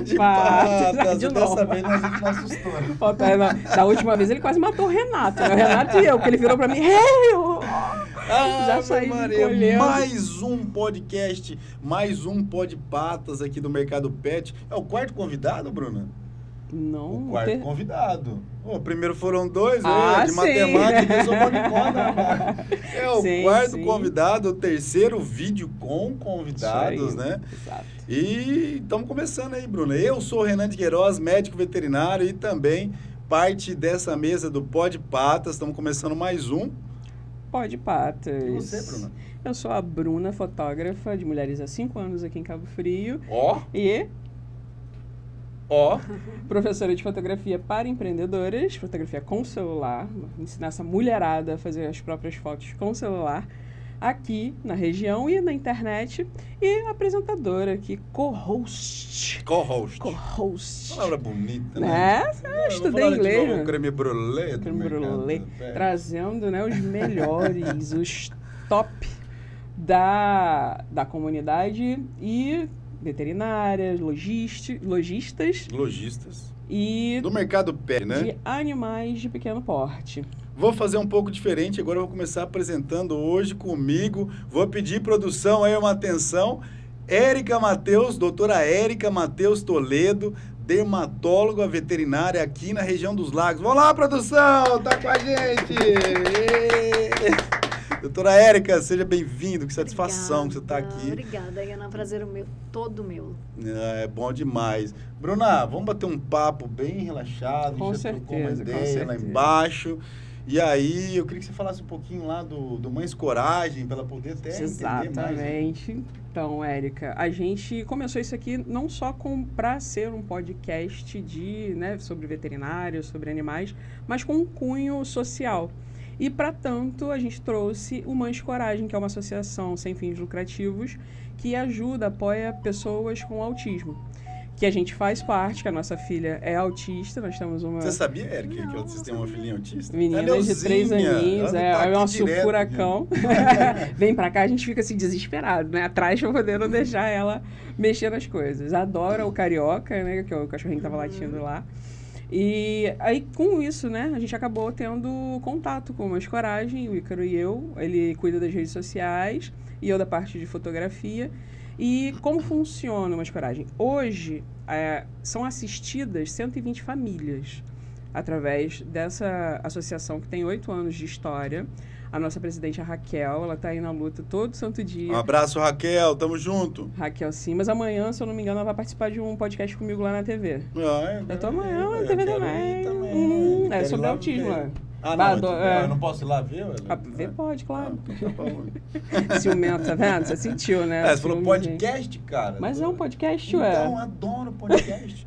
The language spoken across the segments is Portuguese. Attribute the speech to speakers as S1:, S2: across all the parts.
S1: de patas.
S2: De novo. Dessa vez nós não assustou.
S1: Da última vez ele quase matou o Renato, né? O Renato e eu, que ele virou pra mim, já saí encolhendo.
S2: Mais um podcast, mais um Pod Patas aqui do Mercado Pet. É o quarto convidado, Bruna?
S1: Não.
S2: O quarto convidado. O primeiro foram dois, de
S1: sim.
S2: matemática, eu sou bom de conta. É o quarto
S1: sim.
S2: convidado, o terceiro vídeo com convidados, né?
S1: Exato.
S2: E estamos começando aí, Bruna. Eu sou o Renan de Queiroz, médico veterinário e também parte dessa mesa do Pod Patas. Estamos começando mais um.
S1: Pod Patas.
S2: E você, Bruna?
S1: Eu sou a Bruna, fotógrafa de mulheres há 5 anos aqui em Cabo Frio. E... professora de fotografia para empreendedoras, fotografia com celular, ensinar essa mulherada a fazer as próprias fotos com celular, aqui na região e na internet, e apresentadora aqui, co-host.
S2: Palavra bonita, né?
S1: Eu estudei inglês.
S2: Novo, creme brulee.
S1: Creme brulee, trazendo, né, os melhores, os top da comunidade e veterinárias, lojistas e
S2: do mercado pet, né?
S1: De animais de pequeno porte.
S2: Vou fazer um pouco diferente, agora eu vou começar apresentando hoje comigo. Vou pedir produção aí uma atenção. Érica Matheus, doutora Érica Matheus Toledo, dermatóloga veterinária aqui na região dos Lagos. Vamos lá, produção, tá com a gente! Doutora Érica, seja bem-vindo, que satisfação que você está aqui.
S3: Obrigada, Ana, prazer todo meu.
S2: É bom demais. Bruna, vamos bater um papo bem relaxado,
S1: com
S2: a gente já trocou uma ideia lá embaixo. E aí, eu queria que você falasse um pouquinho lá do Mães Coragem, para ela poder até entender mais.
S1: Exatamente. Então, Érica, a gente começou isso aqui não só para ser um podcast sobre veterinários, sobre animais, mas com um cunho social. E, para tanto, a gente trouxe o Mães Coragem, que é uma associação sem fins lucrativos que apoia pessoas com autismo. Que a gente faz parte, que a nossa filha é autista, nós temos uma...
S2: Você sabia, Érica, que vocês têm uma filhinha autista?
S1: Menina de 3 aninhos, é o nosso furacão. Vem pra cá, a gente fica assim desesperado, né? Atrás pra poder não deixar ela mexer nas coisas. Adora o Carioca, né? Que é o cachorrinho que tava latindo lá. E aí, com isso, né, a gente acabou tendo contato com o Mães Coragem, o Ícaro e eu. Ele cuida das redes sociais e eu da parte de fotografia. E como funciona o Mães Coragem? Hoje, são assistidas 120 famílias através dessa associação que tem 8 anos de história. A nossa presidente, a Raquel, ela tá aí na luta todo santo dia.
S2: Um abraço, Raquel, tamo junto.
S1: Raquel, sim, mas amanhã, se eu não me engano, ela vai participar de um podcast comigo lá na TV.
S2: Eu
S1: tô amanhã na TV também. É sobre autismo, né?
S2: Eu não posso ir lá ver?
S1: Ver pode, claro. Ciumento, tá vendo? Você sentiu, né?
S2: Você falou podcast, cara.
S1: Mas é um podcast,
S2: Então, adoro podcast.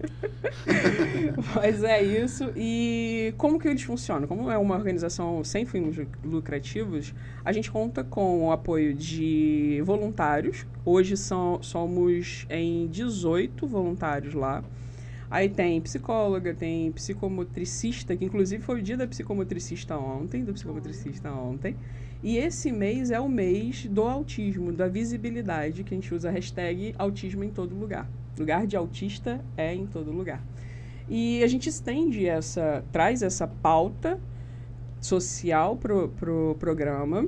S1: Mas é isso. E como que eles funcionam? Como é uma organização sem fins lucrativos, a gente conta com o apoio de voluntários. Hoje somos em 18 voluntários lá. Aí tem psicóloga, tem psicomotricista, que inclusive foi o dia do psicomotricista ontem. E esse mês é o mês do autismo, da visibilidade, que a gente usa a hashtag autismo em todo lugar. Lugar de autista é em todo lugar. E a gente traz essa pauta social pro programa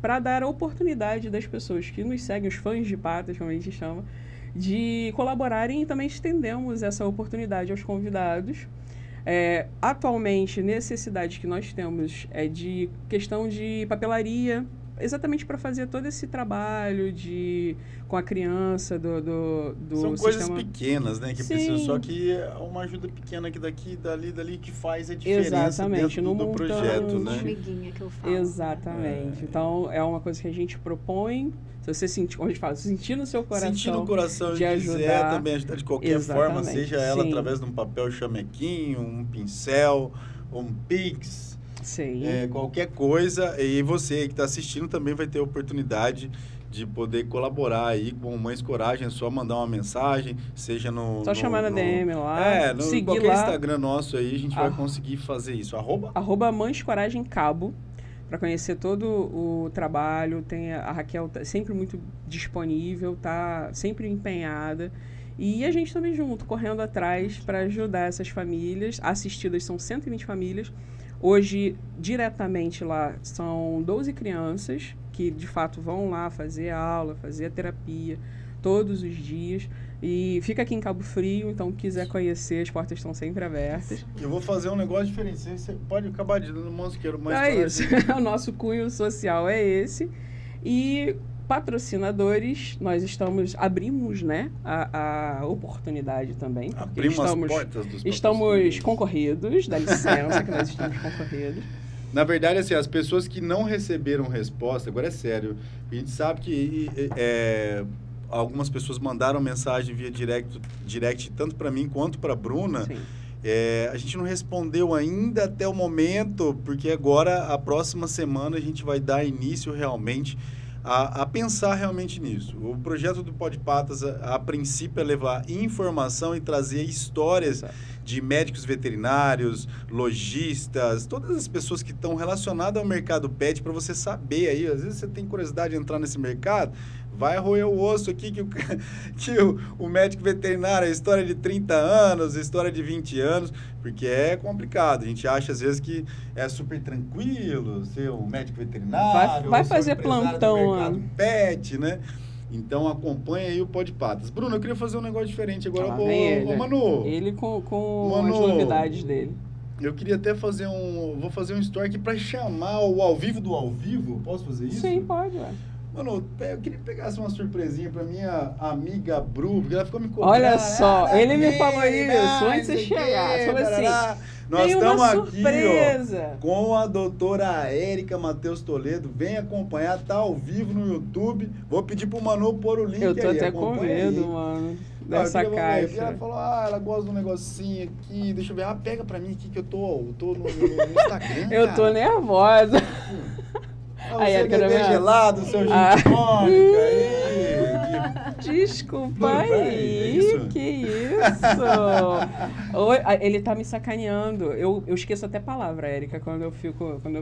S1: para dar a oportunidade das pessoas que nos seguem, os fãs de patas, como a gente chama, de colaborarem, e também estendemos essa oportunidade aos convidados. Atualmente, necessidade que nós temos é de questão de papelaria, exatamente para fazer todo esse trabalho com a criança do
S2: São
S1: sistema...
S2: coisas pequenas, né? Que precisam, só que é uma ajuda pequena que daqui, dali, que faz a diferença dentro do projeto, né?
S3: Amiguinha que eu falo.
S1: Exatamente. Então, é uma coisa que a gente propõe. Se você sentir, como a gente fala, sentir no seu coração.
S2: Sentir no coração
S1: de
S2: ajudar, quiser também ajudar de qualquer forma, seja ela através de um papel chamequinho, um pincel, um pix, qualquer coisa. E você que está assistindo também vai ter a oportunidade de poder colaborar aí com Mães Coragem. É só mandar uma mensagem, seja
S1: só chamar na DM lá,
S2: seguir qualquer lá. Instagram nosso aí, a gente vai conseguir fazer isso.
S1: @ Mães Coragem Cabo. Para conhecer todo o trabalho, a Raquel tá sempre muito disponível, tá sempre empenhada. E a gente também junto, correndo atrás para ajudar essas famílias. Assistidas são 120 famílias. Hoje, diretamente lá, são 12 crianças que, de fato, vão lá fazer a aula, fazer a terapia todos os dias. E fica aqui em Cabo Frio, então, quiser conhecer, as portas estão sempre abertas.
S2: Eu vou fazer um negócio diferente. Você pode acabar de dando mosqueiro, mas...
S1: É isso. O nosso cunho social é esse. E... patrocinadores, nós abrimos, né, a oportunidade também.
S2: Abrimos as portas dos
S1: estamos concorridos, dá licença que nós estamos concorridos.
S2: Na verdade, assim, as pessoas que não receberam resposta, agora é sério, a gente sabe que algumas pessoas mandaram mensagem via direct tanto para mim quanto para a Bruna.
S1: Sim.
S2: A gente não respondeu ainda até o momento, porque agora, a próxima semana, a gente vai dar início realmente a pensar realmente nisso. O projeto do Pode Patas, a princípio, é levar informação e trazer histórias de médicos veterinários, lojistas, todas as pessoas que estão relacionadas ao mercado pet, para você saber aí. Às vezes você tem curiosidade de entrar nesse mercado, vai roer o osso aqui que o médico veterinário, a história de 30 anos, a história de 20 anos, porque é complicado. A gente acha, às vezes, que é super tranquilo ser um médico veterinário.
S1: Vai fazer plantão
S2: lá. Pet, né? Então, acompanha aí o Pode Patas. Bruno, eu queria fazer um negócio diferente agora. Ô, Manu.
S1: Ele com Manu, as novidades dele.
S2: Eu queria até fazer vou fazer um story aqui para chamar o ao vivo do ao vivo. Posso fazer isso?
S1: Sim, pode,
S2: Mano, eu queria que pegasse uma surpresinha pra minha amiga Bru, porque ela ficou me cobrando.
S1: Olha só, ele me falou isso antes de você chegar. Falou assim,
S2: nós estamos aqui, ó, com a doutora Érica Matheus Toledo. Vem acompanhar, tá ao vivo no YouTube. Vou pedir pro Manu pôr o link aí.
S1: Eu tô até com medo, mano, dessa caixa.
S2: Ela falou, ela gosta de um negocinho aqui. Deixa eu ver, pega pra mim aqui que eu tô no Instagram.
S1: Eu tô nervosa.
S2: Aí, você bebê gelado, seu gin tônica aí.
S1: Desculpa aí, que isso? Ele tá me sacaneando. Eu esqueço até palavra, Érica, quando eu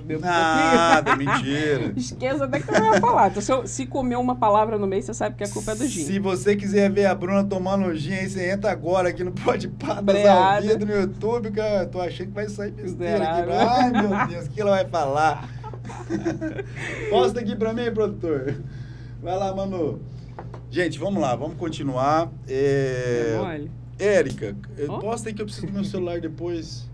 S1: bebo
S2: Nada, mentira.
S1: Esqueço até que eu não ia falar. Então, se comer uma palavra no meio, você sabe que a culpa é do gin.
S2: Se você quiser ver a Bruna tomando gin, aí você entra agora aqui no Pode Patas ao vivo no YouTube, que eu tô achando que vai sair besteira aqui. Ai, meu Deus, o que ela vai falar? Posta aqui pra mim, produtor. Vai lá, Manu. Gente, vamos lá, vamos continuar. Érica, posta aí que eu preciso do meu celular depois.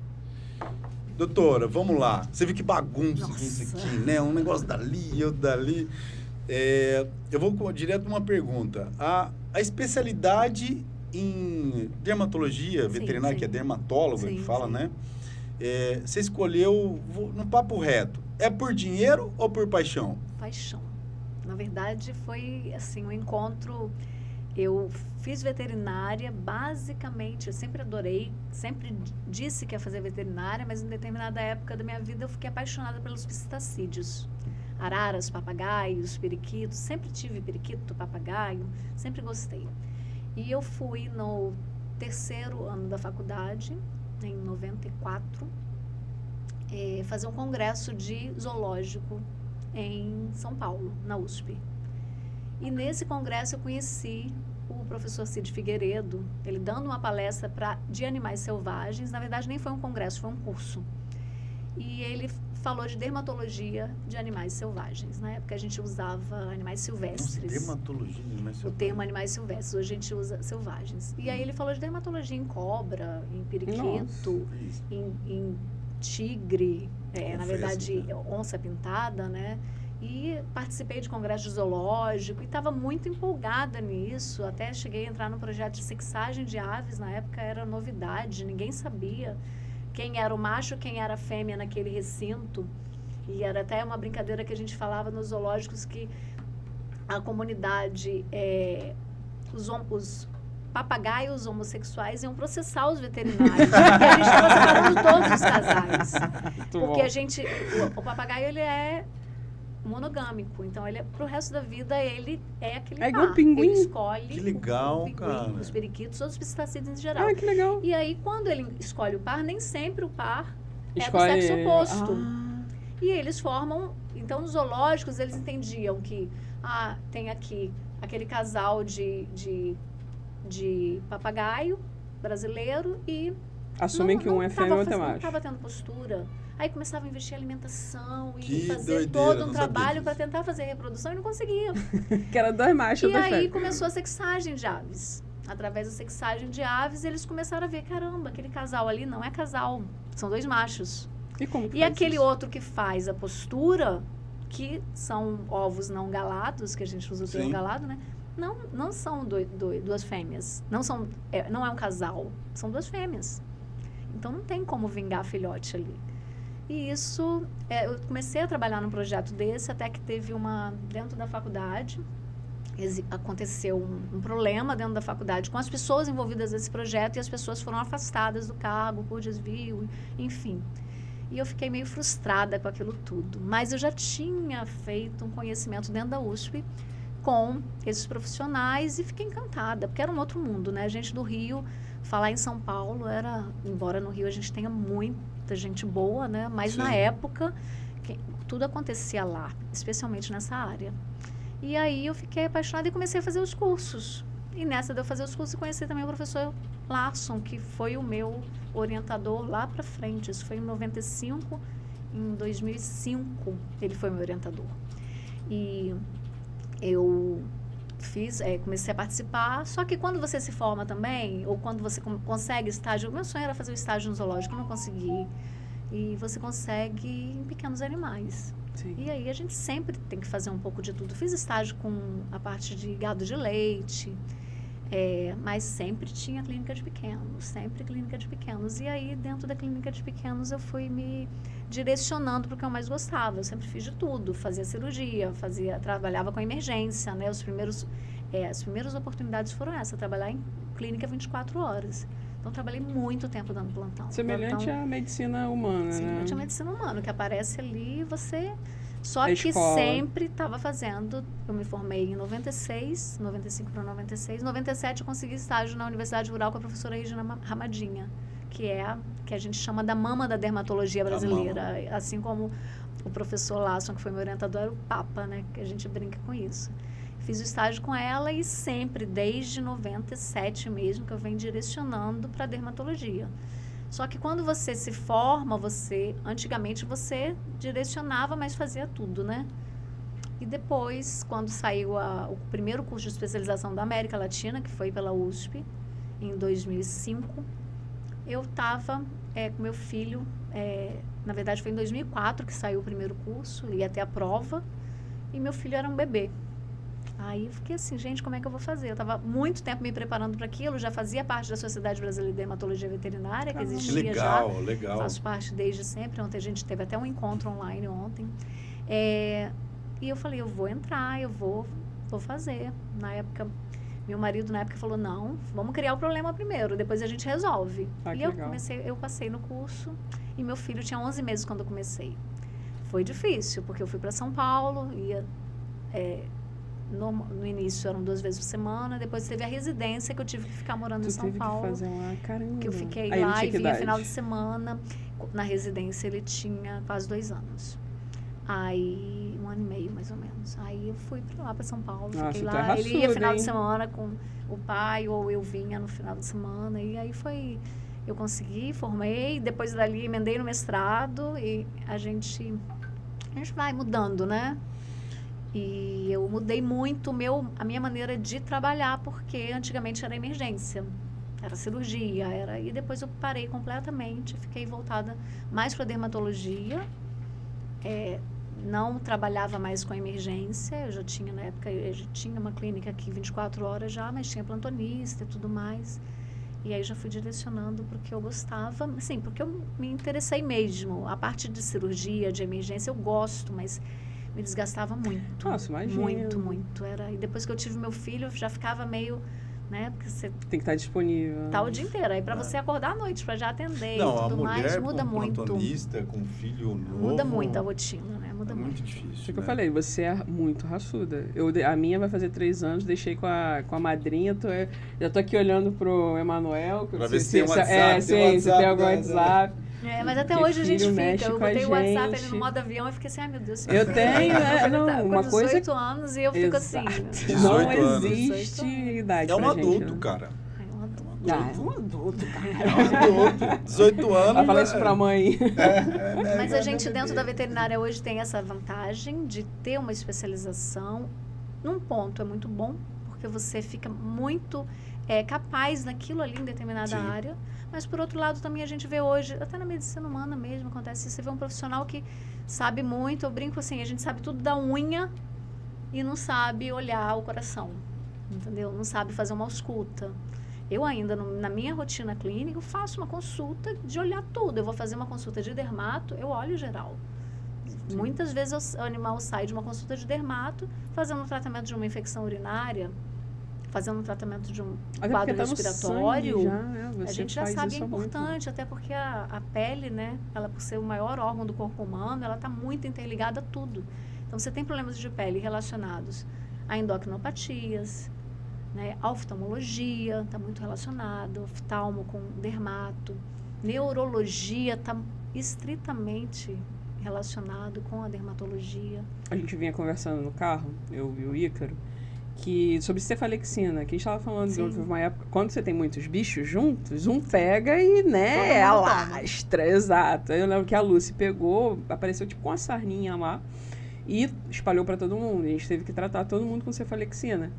S2: Doutora, vamos lá. Você viu que bagunça isso aqui, né? Um negócio dali, outro dali. Eu vou direto numa pergunta. A especialidade em dermatologia veterinária, que é dermatóloga que fala, né? Você escolheu, no papo reto, é por dinheiro ou por paixão?
S3: Paixão. Na verdade, foi assim, um encontro. Eu fiz veterinária, basicamente, eu sempre adorei, sempre disse que ia fazer veterinária, mas em determinada época da minha vida eu fiquei apaixonada pelos psitacídeos. Araras, papagaios, periquitos, sempre tive periquito, papagaio, sempre gostei. E eu fui no 3º ano da faculdade, em 94, fazer um congresso de zoológico em São Paulo, na USP. E nesse congresso eu conheci o professor Cid Figueiredo, ele dando uma palestra de animais selvagens. Na verdade, nem foi um congresso, foi um curso. E ele falou de dermatologia de animais selvagens. Na época a gente usava animais silvestres.
S2: Dermatologia de animais selvagens.
S3: O termo animais silvestres, hoje a gente usa selvagens. E aí ele falou de dermatologia em cobra, em periquito, em tigre, na verdade, onça pintada, né? E participei de congresso de zoológico e estava muito empolgada nisso. Até cheguei a entrar no projeto de sexagem de aves. Na época era novidade, ninguém sabia quem era o macho, quem era a fêmea naquele recinto. E era até uma brincadeira que a gente falava nos zoológicos, que a comunidade, os papagaios homossexuais iam processar os veterinários. Porque a gente estava separando todos os casais. Porque o papagaio, ele é monogâmico, então ele pro resto da vida ele é aquele par.
S1: Igual pinguim.
S3: Ele escolhe
S2: que legal,
S3: pinguim,
S2: cara.
S3: os periquitos, todos os psitacídeos em geral.
S1: Que legal.
S3: E aí, quando ele escolhe o par, nem sempre o par é do sexo oposto. E eles formam, então nos zoológicos eles entendiam que tem aqui aquele casal de de papagaio brasileiro e...
S1: Assumem que um é fêmea e outro é macho.
S3: Não estava tendo postura. Aí começava a investir em alimentação e fazer
S2: doideira,
S3: todo um trabalho para tentar fazer a reprodução e não conseguia.
S1: Que era 2 machos.
S3: E aí começou a sexagem de aves. Através da sexagem de aves, eles começaram a ver, caramba, aquele casal ali não é casal, são 2 machos.
S1: E como que
S3: e aquele
S1: isso?
S3: outro que faz a postura, que são ovos não galados, que a gente usa o termo galado, né? Não são 2 fêmeas. Não é um casal, são 2 fêmeas. Então não tem como vingar filhote ali. E isso, eu comecei a trabalhar num projeto desse, até que teve dentro da faculdade, aconteceu um problema dentro da faculdade com as pessoas envolvidas nesse projeto e as pessoas foram afastadas do cargo por desvio, enfim. E eu fiquei meio frustrada com aquilo tudo. Mas eu já tinha feito um conhecimento dentro da USP com esses profissionais e fiquei encantada, porque era um outro mundo, né? A gente do Rio, falar em São Paulo embora no Rio a gente tenha muita gente boa, né? Mas na época, tudo acontecia lá, especialmente nessa área. E aí eu fiquei apaixonada e comecei a fazer os cursos. E nessa de eu fazer os cursos, eu conheci também o professor Larson, que foi o meu orientador lá para frente. Isso foi em 95, em 2005 ele foi meu orientador. E eu comecei a participar, só que quando você se forma também, ou quando você consegue estágio, o meu sonho era fazer o estágio no zoológico, eu não consegui. E você consegue em pequenos animais.
S1: Sim.
S3: E aí a gente sempre tem que fazer um pouco de tudo. Fiz estágio com a parte de gado de leite, mas sempre tinha clínica de pequenos, sempre clínica de pequenos. E aí, dentro da clínica de pequenos, eu fui me direcionando para o que eu mais gostava. Eu sempre fiz de tudo, fazia cirurgia, trabalhava com emergência, né? As primeiras oportunidades foram essas, trabalhar em clínica 24 horas. Então, trabalhei muito tempo dando plantão.
S1: Semelhante à medicina humana,
S3: semelhante à medicina humana, que aparece ali você... Só que sempre estava fazendo... Eu me formei em 96, 95 para 96. Em 97, eu consegui estágio na Universidade Rural com a professora Regina Ramadinha, que a gente chama da mama da dermatologia brasileira. Assim como o professor Lasson, que foi meu orientador, era o Papa, né? Que a gente brinca com isso. Fiz o estágio com ela e sempre, desde 97 mesmo, que eu venho direcionando para dermatologia. Só que quando você se forma, antigamente você direcionava, mas fazia tudo, né? E depois, quando saiu o primeiro curso de especialização da América Latina, que foi pela USP, em 2005, eu estava com meu filho, na verdade foi em 2004 que saiu o primeiro curso, ia ter a prova, e meu filho era um bebê. Aí eu fiquei assim, gente, como é que eu vou fazer? Eu estava muito tempo me preparando para aquilo, já fazia parte da Sociedade Brasileira de Dermatologia Veterinária, que existia
S2: legal.
S3: Faço parte desde sempre. Ontem a gente teve até um encontro online ontem. E eu falei, eu vou entrar, eu vou fazer. Na época, meu marido falou, não, vamos criar o problema primeiro, depois a gente resolve. E eu passei no curso e meu filho tinha 11 meses quando eu comecei. Foi difícil, porque eu fui para São Paulo, no início eram 2 vezes por semana, depois teve a residência que eu tive que ficar morando em São Paulo.
S1: Que fazer caramba.
S3: Que eu fiquei lá e vinha final de semana. Na residência ele tinha quase 2 anos. Aí, 1 ano e meio mais ou menos. Aí eu fui lá para São Paulo, fiquei lá. Ele ia final de semana com o pai, ou eu vinha no final de semana. E aí eu consegui, formei, depois dali emendei no mestrado e a gente vai mudando, né? E eu mudei muito a minha maneira de trabalhar, porque antigamente era emergência, era cirurgia, e depois eu parei completamente, fiquei voltada mais para dermatologia, não trabalhava mais com emergência, eu já tinha, na época, uma clínica aqui 24 horas já, mas tinha plantonista e tudo mais, e aí já fui direcionando para o que eu gostava, assim, porque eu me interessei mesmo, a parte de cirurgia, de emergência eu gosto, mas me desgastava muito.
S1: Nossa, imagina.
S3: Muito. E depois que eu tive meu filho, eu já ficava meio, né? Porque você
S1: tem que estar disponível.
S3: Tá o dia inteiro. Aí para você acordar à noite, para já atender e tudo mais, muda muito.
S2: Plantonista, com filho novo.
S3: Muda muito a rotina, né? Muda muito.
S2: Difícil.
S1: Isso que eu falei, você é muito raçuda. A minha vai fazer 3 anos, deixei com a madrinha, já tô aqui olhando pro Emanuel.
S2: Pra ver se tem WhatsApp.
S1: Se tem algum WhatsApp.
S3: Mas até hoje a gente fica. Eu botei o WhatsApp ali no modo avião e fiquei assim, ai meu Deus.
S1: Eu tenho, não, uma coisa...
S3: 18 anos e eu fico assim.
S2: 18
S1: não
S2: anos.
S1: existe idade
S2: É um
S1: pra
S2: adulto,
S1: gente, né?
S2: cara.
S1: É um adulto, cara.
S2: É um adulto. 18 anos.
S1: Vai falar isso pra mãe.
S3: Mas a gente dentro da veterinária hoje tem essa vantagem de ter uma especialização. Num ponto é muito bom, porque você fica muito capaz naquilo ali em determinada área. Mas, por outro lado, também a gente vê hoje, até na medicina humana mesmo, acontece isso. Você vê um profissional que sabe muito, eu brinco assim, a gente sabe tudo da unha e não sabe olhar o coração, entendeu? Não sabe fazer uma ausculta. Eu ainda, na minha rotina clínica, eu faço uma consulta de olhar tudo. Eu vou fazer uma consulta de dermato, eu olho geral. Sim. Muitas vezes o animal sai de uma consulta de dermato, fazendo um tratamento de uma infecção urinária, fazendo um tratamento de um quadro respiratório. A gente já sabe, é importante, até porque a pele, né, ela por ser o maior órgão do corpo humano, ela está muito interligada a tudo. Então, você tem problemas de pele relacionados a endocrinopatias, né, a oftalmologia está muito relacionado, oftalmo com dermato, neurologia está estritamente relacionado com a dermatologia.
S1: A gente vinha conversando no carro, eu e o Ícaro, que sobre cefalexina, que a gente estava falando de uma época, quando você tem muitos bichos juntos, um pega e, né, alastra, exato. Aí eu lembro que a Lucy pegou, apareceu tipo com uma sarninha lá e espalhou para todo mundo. A gente teve que tratar todo mundo com cefalexina.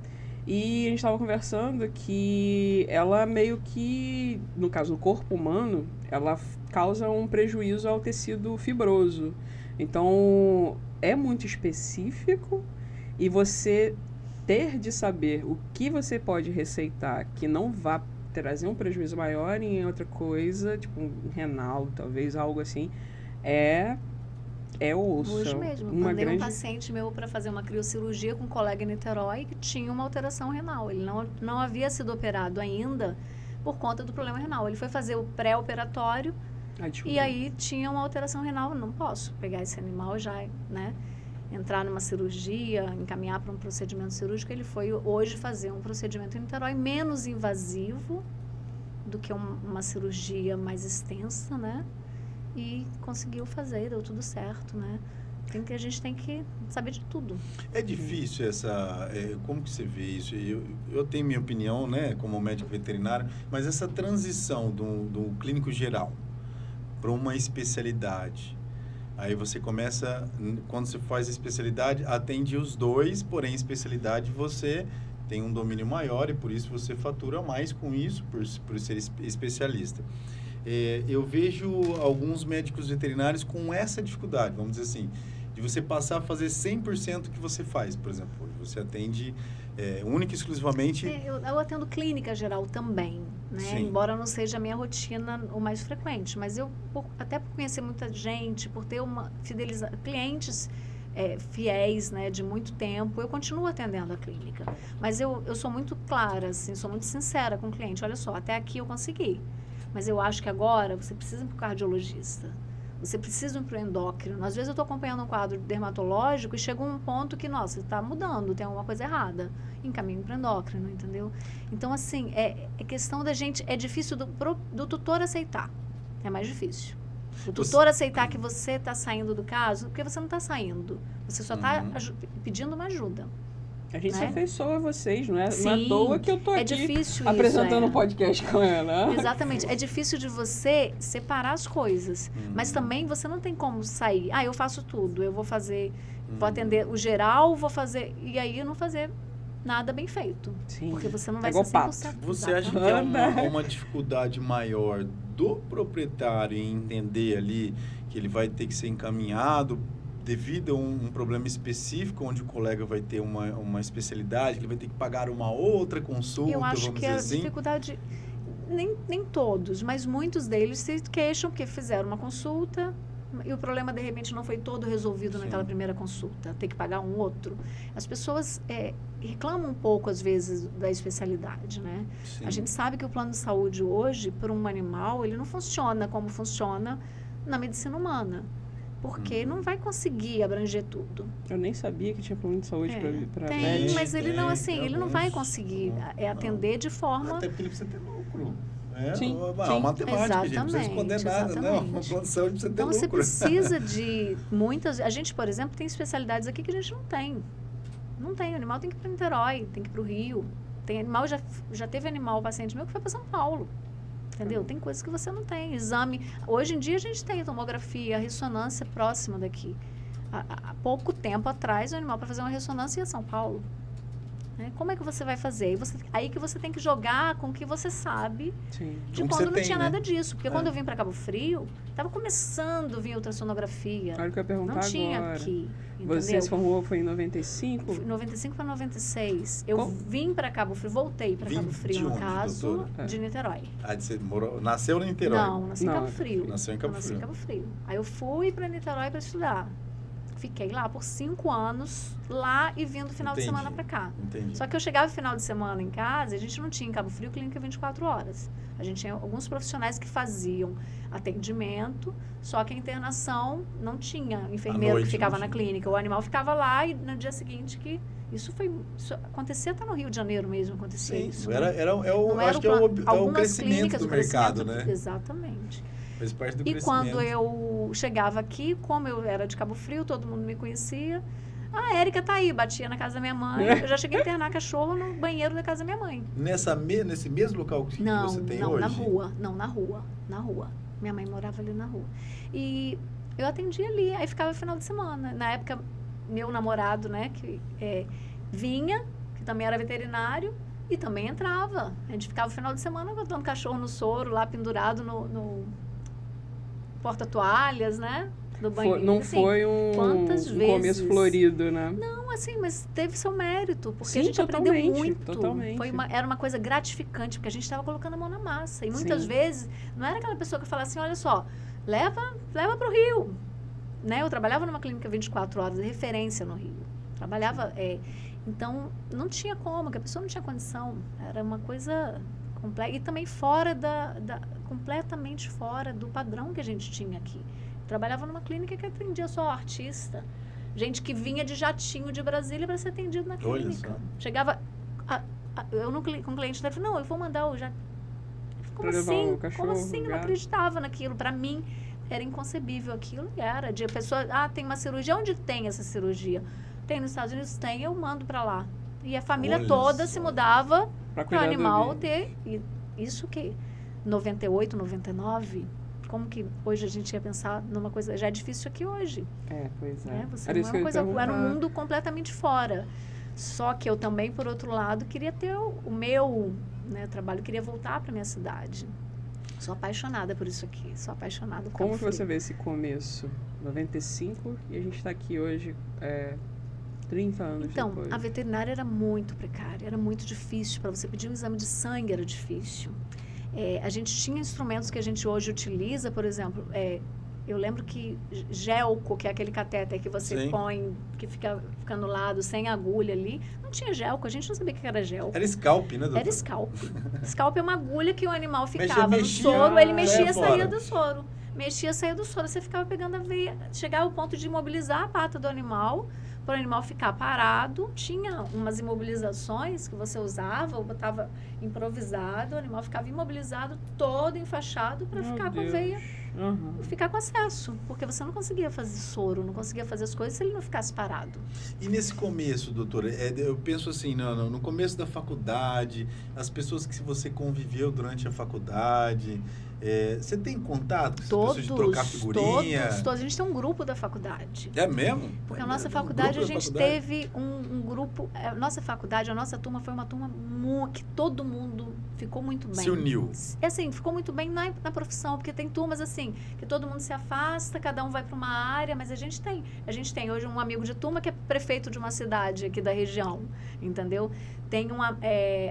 S1: E a gente estava conversando que ela meio que, no caso do corpo humano, ela causa um prejuízo ao tecido fibroso. Então, é muito específico e você ter de saber o que você pode receitar que não vá trazer um prejuízo maior em outra coisa, tipo um renal, talvez, algo assim, é osso.
S3: Hoje mesmo, eu mandei um paciente meu para fazer uma criocirurgia com um colega em Niterói que tinha uma alteração renal. Ele não havia sido operado ainda por conta do problema renal. Ele foi fazer o pré-operatório e aí tinha uma alteração renal. Não posso pegar esse animal já, né? Entrar numa cirurgia, encaminhar para um procedimento cirúrgico. Ele foi hoje fazer um procedimento em Niterói menos invasivo do que uma cirurgia mais extensa, né? E conseguiu fazer, deu tudo certo, né? A gente tem que saber de tudo.
S2: É difícil como que você vê isso? Eu tenho minha opinião, né, como médico veterinário, mas essa transição do clínico geral para uma especialidade, aí você começa, quando você faz a especialidade, atende os dois, porém, especialidade você tem um domínio maior e por isso você fatura mais com isso, por ser especialista. Eu vejo alguns médicos veterinários com essa dificuldade, vamos dizer assim, de você passar a fazer 100% do que você faz, por exemplo. Você atende única e exclusivamente...
S3: Eu atendo clínica geral também, né? Embora não seja a minha rotina o mais frequente, mas até por conhecer muita gente, por ter clientes fiéis, né, de muito tempo, eu continuo atendendo a clínica. Mas eu sou muito clara, assim, sou muito sincera com o cliente. Olha só, até aqui eu consegui. Mas eu acho que agora você precisa ir para o cardiologista, você precisa ir para o endócrino. Às vezes eu estou acompanhando um quadro dermatológico e chega um ponto que, nossa, está mudando, tem alguma coisa errada. Encaminho para o endócrino, entendeu? Então, assim, é questão da gente, é difícil do tutor aceitar, é mais difícil. O tutor aceitar que você está saindo do caso, porque você não está saindo, você só está pedindo uma ajuda.
S1: A gente se afeiçoa a vocês, não é? Sim, não é à toa que eu tô aqui apresentando um podcast com ela.
S3: Exatamente. É difícil de você separar as coisas. Mas também você não tem como sair. Eu faço tudo. Eu vou fazer, vou atender o geral, vou fazer... E aí não fazer nada bem feito. Sim. Porque você não vai ser 100%.
S2: Você acha que é uma dificuldade maior do proprietário em entender ali que ele vai ter que ser encaminhado devido a um problema específico, onde o colega vai ter uma especialidade, que ele vai ter que pagar uma outra consulta,
S3: eu acho que a dificuldade, nem todos, mas muitos deles se queixam porque fizeram uma consulta e o problema, de repente, não foi todo resolvido naquela primeira consulta, ter que pagar um outro. As pessoas reclamam um pouco, às vezes, da especialidade, né? Sim. A gente sabe que o plano de saúde hoje, para um animal, ele não funciona como funciona na medicina humana. Porque não vai conseguir abranger tudo.
S1: Eu nem sabia que tinha plano de saúde para
S3: Tem, mas ele não, assim, ele não vai conseguir atender de forma...
S2: Até porque ele precisa ter lucro. Uma matemática, gente. Não precisa esconder nada, não. Uma plantação de você ter lucro.
S3: Então, você precisa de muitas... A gente, por exemplo, tem especialidades aqui que a gente não tem. Não tem. O animal tem que ir para Niterói, tem que ir para o Rio. Tem animal, já teve animal, paciente meu, que foi para São Paulo. Entendeu? Tem coisas que você não tem. Exame. Hoje em dia a gente tem tomografia, ressonância próxima daqui. Há pouco tempo atrás, o animal para fazer uma ressonância ia a São Paulo. Como é que você vai fazer? Aí que você tem que jogar com o que você sabe de quando não tinha nada disso. Porque quando eu vim para Cabo Frio, estava começando a vir ultrassonografia.
S1: Olha o que eu ia perguntar agora.
S3: Não tinha aqui. Entendeu?
S1: Você se formou foi em 95?
S3: 95 para 96. Eu vim para Cabo Frio, voltei para Cabo Frio, no caso, de Niterói.
S2: Você nasceu em Niterói?
S3: Não, nasci em Cabo Frio.
S2: Nasceu em Cabo Frio.
S3: Nasci em Cabo Frio. Aí eu fui para Niterói para estudar. Fiquei lá por 5 anos, lá e vindo final de semana para cá.
S2: Entendi.
S3: Só que eu chegava final de semana em casa, a gente não tinha em Cabo Frio clínica 24 horas. A gente tinha alguns profissionais que faziam atendimento, só que a internação não tinha enfermeiro que ficava na clínica. O animal ficava lá e no dia seguinte que... Isso acontecia até no Rio de Janeiro mesmo, acontecia isso.
S2: Acho que é o crescimento do mercado, né?
S3: Exatamente.
S2: Faz parte do crescimento.
S3: Quando eu chegava aqui, como eu era de Cabo Frio, todo mundo me conhecia. A Érica tá aí, batia na casa da minha mãe. Eu já cheguei a internar cachorro no banheiro da casa da minha mãe.
S2: Nesse mesmo local que você tem hoje?
S3: Não, na rua. Minha mãe morava ali na rua. E eu atendia ali, aí ficava final de semana. Na época, meu namorado, né, que vinha, que também era veterinário, e também entrava. A gente ficava o final de semana botando cachorro no soro, lá pendurado no porta-toalhas, né? Do banheiro.
S1: Não foi um começo florido, né?
S3: Não, assim, mas teve seu mérito, porque a gente
S1: totalmente,
S3: aprendeu muito.
S1: Totalmente.
S3: Era uma coisa gratificante, porque a gente estava colocando a mão na massa. E muitas vezes, não era aquela pessoa que falava assim, olha só, leva para o Rio. Né? Eu trabalhava numa clínica 24 horas, de referência no Rio. Trabalhava... então, não tinha como, que a pessoa não tinha condição. Era uma coisa complexa. E também completamente fora do padrão que a gente tinha aqui. Trabalhava numa clínica que atendia só artista. Gente que vinha de jatinho de Brasília para ser atendido na clínica. Chegava... eu com o cliente dele, não, eu vou mandar o jatinho. Como assim? Como assim? Eu não acreditava naquilo. Para mim, era inconcebível aquilo. E era de a pessoa... tem uma cirurgia. Onde tem essa cirurgia? Tem nos Estados Unidos? Tem. Eu mando para lá. E a família toda se mudava para o animal ter... Isso que... 98, 99... Como que hoje a gente ia pensar numa coisa... Já é difícil aqui hoje.
S1: Pois é.
S3: Você não é uma coisa... Era um mundo completamente fora. Só que eu também, por outro lado, queria ter o meu trabalho. Queria voltar para minha cidade. Sou apaixonada por isso aqui. Sou apaixonada por
S1: Como que você vê esse começo? 95 e a gente está aqui hoje... 30 anos depois.
S3: Então, a veterinária era muito precária. Era muito difícil. Para você pedir um exame de sangue era difícil. A gente tinha instrumentos que a gente hoje utiliza, por exemplo, eu lembro que gelco, que é aquele catéter que você põe, que fica no lado, sem agulha ali, não tinha gelco, a gente não sabia o que era gelco.
S2: Era scalp, né, doutora?
S3: Era scalp. Scalp é uma agulha que o animal ficava no soro, ele mexia e saía do soro. Mexia e saía do soro, você ficava pegando a veia, chegava ao ponto de imobilizar a pata do animal, para o animal ficar parado. Tinha umas imobilizações que você usava, ou botava improvisado, o animal ficava imobilizado, todo enfaixado, para ficar com a veia, ficar com acesso, porque você não conseguia fazer soro, não conseguia fazer as coisas se ele não ficasse parado.
S2: E nesse começo, doutora, eu penso assim, no começo da faculdade, as pessoas que você conviveu durante a faculdade... você tem contato com essa pessoa de trocar figurinha?
S3: Todos. A gente tem um grupo da faculdade.
S2: É mesmo?
S3: Porque a nossa faculdade, a gente teve um grupo... A nossa turma foi uma turma que todo mundo ficou muito bem.
S2: Se uniu.
S3: Assim, ficou muito bem na profissão, porque tem turmas assim, que todo mundo se afasta, cada um vai para uma área, mas a gente tem hoje um amigo de turma que é prefeito de uma cidade aqui da região, entendeu? Tem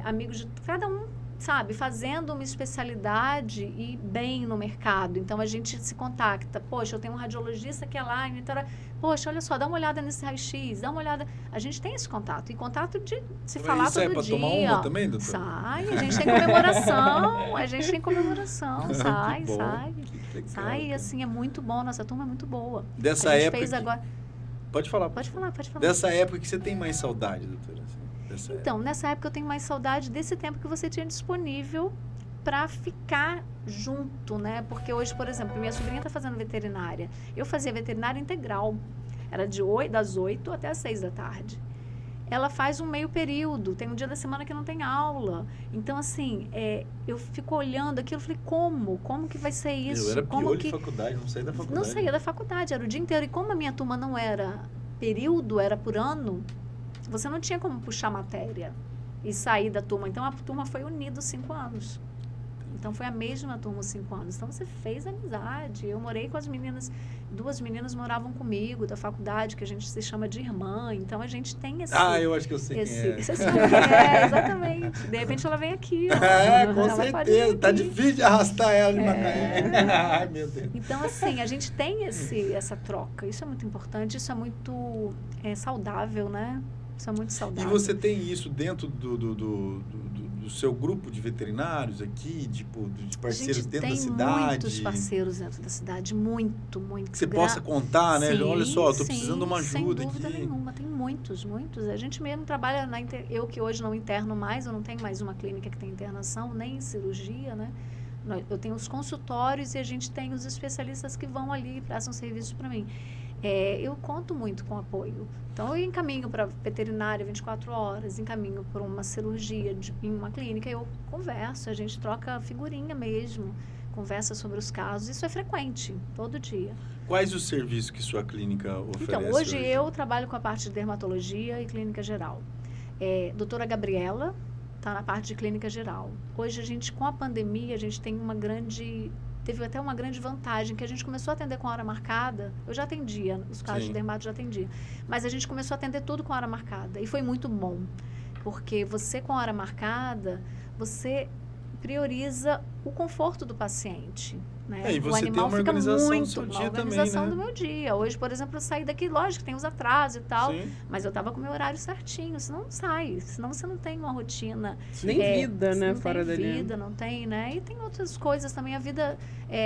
S3: amigos de cada um, sabe, fazendo uma especialidade e bem no mercado. Então, a gente se contacta. Poxa, eu tenho um radiologista que é lá em Niterói. Poxa, olha só, dá uma olhada nesse raio-x, dá uma olhada. A gente tem esse contato. E contato de se falar todo dia. Isso é para tomar uma
S2: também, doutor?
S3: Sai, a gente tem comemoração. Sai. Sai, assim, é muito bom. Nossa turma é muito boa.
S2: Dessa época... fez agora... Pode falar.
S3: Pode falar.
S2: Dessa época que você tem mais saudade, doutora?
S3: Então, nessa época eu tenho mais saudade desse tempo que você tinha disponível para ficar junto, né? Porque hoje, por exemplo, minha sobrinha está fazendo veterinária. Eu fazia veterinária integral. Era das 8 até as 6 da tarde. Ela faz um meio período, tem um dia da semana que não tem aula. Então, assim, eu fico olhando aquilo e falei, como que vai ser isso?
S2: Eu era piolho de faculdade, não saía da faculdade.
S3: Não saía da faculdade, era o dia inteiro. E como a minha turma não era período, era por ano, você não tinha como puxar matéria e sair da turma. Então, a turma foi unida os 5 anos. Então, foi a mesma turma os 5 anos. Então, você fez amizade. Eu morei com as meninas, 2 meninas moravam comigo da faculdade, que a gente se chama de irmã. Então, a gente tem esse...
S2: eu acho que eu sei quem é.
S3: Você sabe quem é, exatamente. De repente, ela vem aqui.
S2: Com certeza. Tá difícil de arrastar ela de Macaé. Ai, meu Deus.
S3: Então, assim, a gente tem essa troca. Isso é muito importante, isso é muito saudável, né? Isso é muito saudável.
S2: E você tem isso dentro do seu grupo de veterinários aqui, tipo, de parceiros dentro da cidade?
S3: Tem muitos parceiros dentro da cidade, muito.
S2: Que você possa contar, né?
S3: Sim,
S2: olha só, estou precisando de uma ajuda aqui.
S3: Sem dúvida nenhuma, tem muitos. A gente mesmo trabalha, eu que hoje não interno mais, eu não tenho mais uma clínica que tem internação, nem cirurgia, né? Eu tenho os consultórios e a gente tem os especialistas que vão ali e prestam serviço para mim. Eu conto muito com apoio. Então, eu encaminho para veterinária 24 horas, encaminho para uma cirurgia em uma clínica, eu converso, a gente troca figurinha mesmo, conversa sobre os casos. Isso é frequente, todo dia.
S2: Quais os serviços que sua clínica oferece?
S3: Então, hoje eu trabalho com a parte de dermatologia e clínica geral. Doutora Gabriela está na parte de clínica geral. Hoje, com a pandemia, a gente tem teve até uma grande vantagem, que a gente começou a atender com hora marcada. Eu já atendia, os casos de dermato já atendia. Mas a gente começou a atender tudo com hora marcada. E foi muito bom. Porque você, com hora marcada, você prioriza o conforto do paciente. Né?
S2: E você tem uma organização do seu dia também, né?
S3: do meu dia. Hoje, por exemplo, eu saí daqui, lógico, tem os atrasos e tal, mas eu estava com o meu horário certinho, senão não sai, senão você não tem uma rotina.
S1: Nem vida, né? Fora
S3: dali. Não tem vida, não tem, né? E tem outras coisas também, a vida,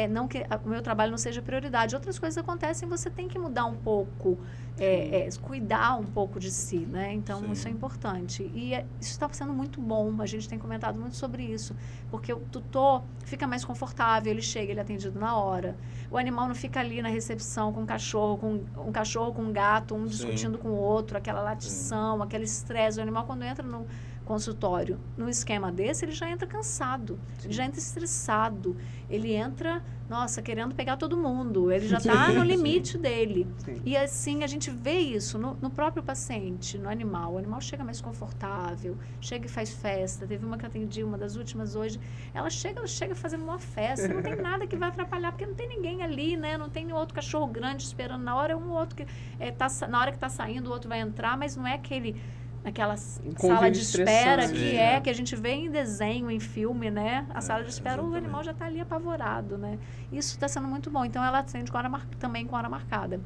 S3: não que o meu trabalho não seja prioridade, outras coisas acontecem, você tem que mudar um pouco, cuidar um pouco de si, né? Então, isso é importante. E isso está sendo muito bom, a gente tem comentado muito sobre isso, porque o tutor fica mais confortável, ele chega, ele atendido na hora. O animal não fica ali na recepção com um cachorro com um gato, um discutindo com o outro, aquela latição, aquele estresse. O animal, quando entra no consultório, num esquema desse, ele já entra cansado, ele já entra estressado, ele entra, querendo pegar todo mundo, ele já está no limite dele. E assim, a gente vê isso no próprio paciente, no animal. O animal chega mais confortável, chega e faz festa. Teve uma que eu atendi, uma das últimas hoje, ela chega fazendo uma festa, não tem nada que vai atrapalhar, porque não tem ninguém ali, né? Não tem outro cachorro grande esperando na hora, outro que na hora que está saindo, o outro vai entrar, mas não é aquela sala de espera que a gente vê em desenho, em filme, né? A sala de espera, exatamente. O animal já está ali apavorado, né? Isso está sendo muito bom. Então, ela atende também com hora marcada.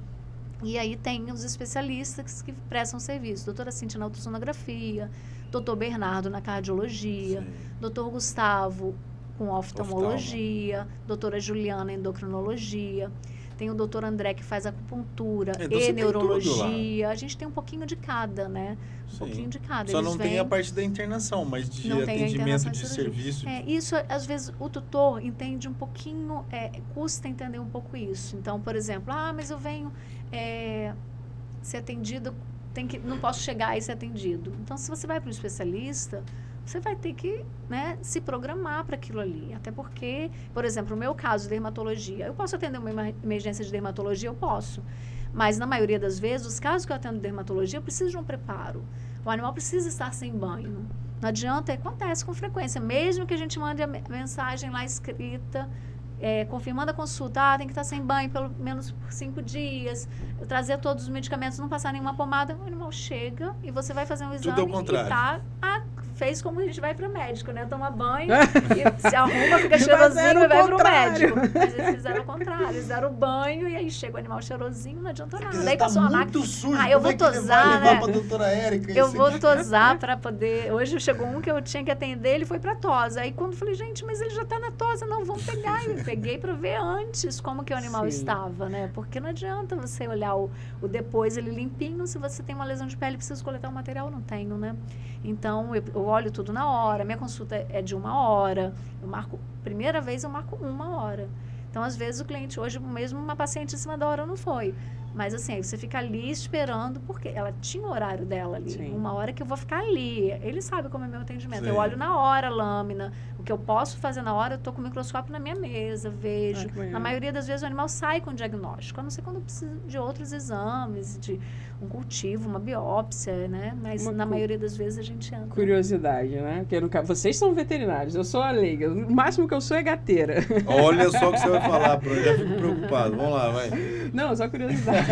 S3: E aí tem os especialistas que prestam serviço. Doutora Cintia na ultrassonografia, doutor Bernardo na cardiologia, doutor Gustavo com oftalmologia, doutora Juliana endocrinologia. Tem o doutor André que faz acupuntura e neurologia. A gente tem um pouquinho de cada, né? Um pouquinho de cada.
S2: Só não tem a parte da internação, mas de atendimento de serviço.
S3: Isso, às vezes, o tutor entende um pouquinho, custa entender um pouco isso. Então, por exemplo, mas eu venho ser atendido, não posso chegar e ser atendido. Então, se você vai para um especialista, você vai ter que, né, se programar para aquilo ali. Até porque, por exemplo, no meu caso de dermatologia, eu posso atender uma emergência de dermatologia? Eu posso. Mas, na maioria das vezes, os casos que eu atendo de dermatologia, eu preciso de um preparo. O animal precisa estar sem banho. Não adianta, acontece com frequência. Mesmo que a gente mande a mensagem lá escrita, confirmando a consulta, tem que estar sem banho pelo menos por 5 dias, trazer todos os medicamentos, não passar nenhuma pomada, o animal chega e você vai fazer um exame e fez como a gente vai para o médico, né? Toma banho, e se arruma, fica cheirosinho e vai para o médico. Mas eles fizeram o contrário, eles deram o banho e aí chega o animal cheirosinho, não adianta nada. Daí passou a máquina.
S2: Sujo,
S3: eu vou tosar, né?
S2: Pra doutora Érica,
S3: eu vou tosar para poder... Hoje chegou um que eu tinha que atender, ele foi para tosa. Aí quando eu falei, gente, mas ele já está na tosa, não, vamos pegar. Eu peguei para ver antes como que o animal estava, né? Porque não adianta você olhar o depois, ele limpinho, se você tem uma lesão de pele, precisa coletar o material, não tenho, né? Então, olho tudo na hora, minha consulta é de 1 hora, primeira vez eu marco 1 hora. Então, às vezes, o cliente, hoje mesmo, uma paciente em cima da hora não foi. Mas, assim, aí você fica ali esperando, porque ela tinha o horário dela ali. Sim. 1 hora que eu vou ficar ali. Ele sabe como é meu atendimento. Sim. Eu olho na hora a lâmina. O que eu posso fazer na hora, eu estou com o microscópio na minha mesa, vejo. Na maioria das vezes, o animal sai com diagnóstico. A não ser quando precisa de outros exames, de um cultivo, uma biópsia, né? Mas, na maioria das vezes, a gente anda.
S1: Curiosidade, né? Porque vocês são veterinários, eu sou a leiga. O máximo que eu sou é gateira.
S2: Olha só o que você vai falar, Bruno. Já fico preocupado. Vamos lá, vai.
S1: Não, só curiosidade.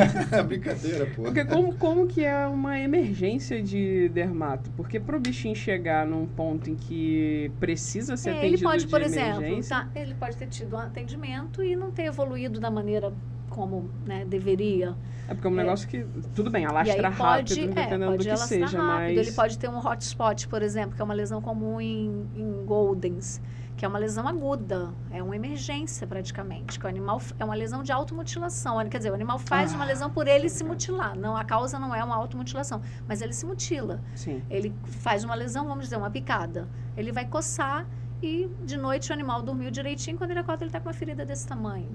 S2: Brincadeira, pô.
S1: Porque como que é uma emergência de dermato? Porque pro bichinho chegar num ponto em que precisa ser atendido
S3: ele pode, por
S1: emergência...
S3: exemplo, ele pode ter tido um atendimento e não ter evoluído da maneira como, né, deveria.
S1: É porque é um negócio que, tudo bem, alastra rápido, dependendo do que seja, mas...
S3: Ele pode ter um hotspot, por exemplo, que é uma lesão comum em Goldens, que é uma lesão aguda, é uma emergência praticamente, que o animal é uma lesão de automutilação, quer dizer, o animal faz uma lesão por ele se mutilar, não, a causa não é uma automutilação, mas ele se mutila.
S1: Sim.
S3: Ele faz uma lesão, vamos dizer, uma picada, ele vai coçar e de noite o animal dormiu direitinho, quando ele acorda ele está com uma ferida desse tamanho.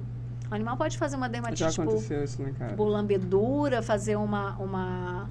S3: O animal pode fazer uma dermatite tipo lambedura, fazer uma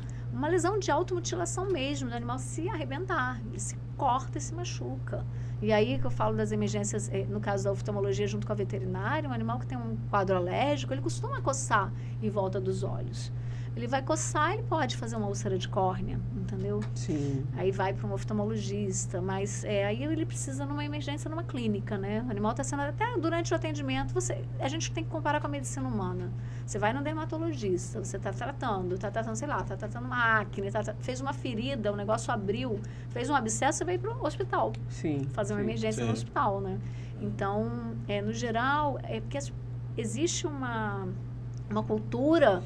S3: lesão de automutilação mesmo, do animal se arrebentar, ele se corta e se machuca. E aí que eu falo das emergências, no caso da oftalmologia junto com a veterinária, um animal que tem um quadro alérgico, ele costuma coçar em volta dos olhos. Ele vai coçar, ele pode fazer uma úlcera de córnea, entendeu?
S1: Sim.
S3: Aí vai para um oftalmologista, mas aí ele precisa numa emergência numa clínica, né? O animal está sendo, até durante o atendimento, a gente tem que comparar com a medicina humana. Você vai no dermatologista, você está tratando, sei lá, está tratando uma acne, fez uma ferida, o negócio abriu, fez um abscesso, você vai para o hospital.
S1: Sim.
S3: Fazer uma emergência no hospital, né? Então, no geral, porque existe uma cultura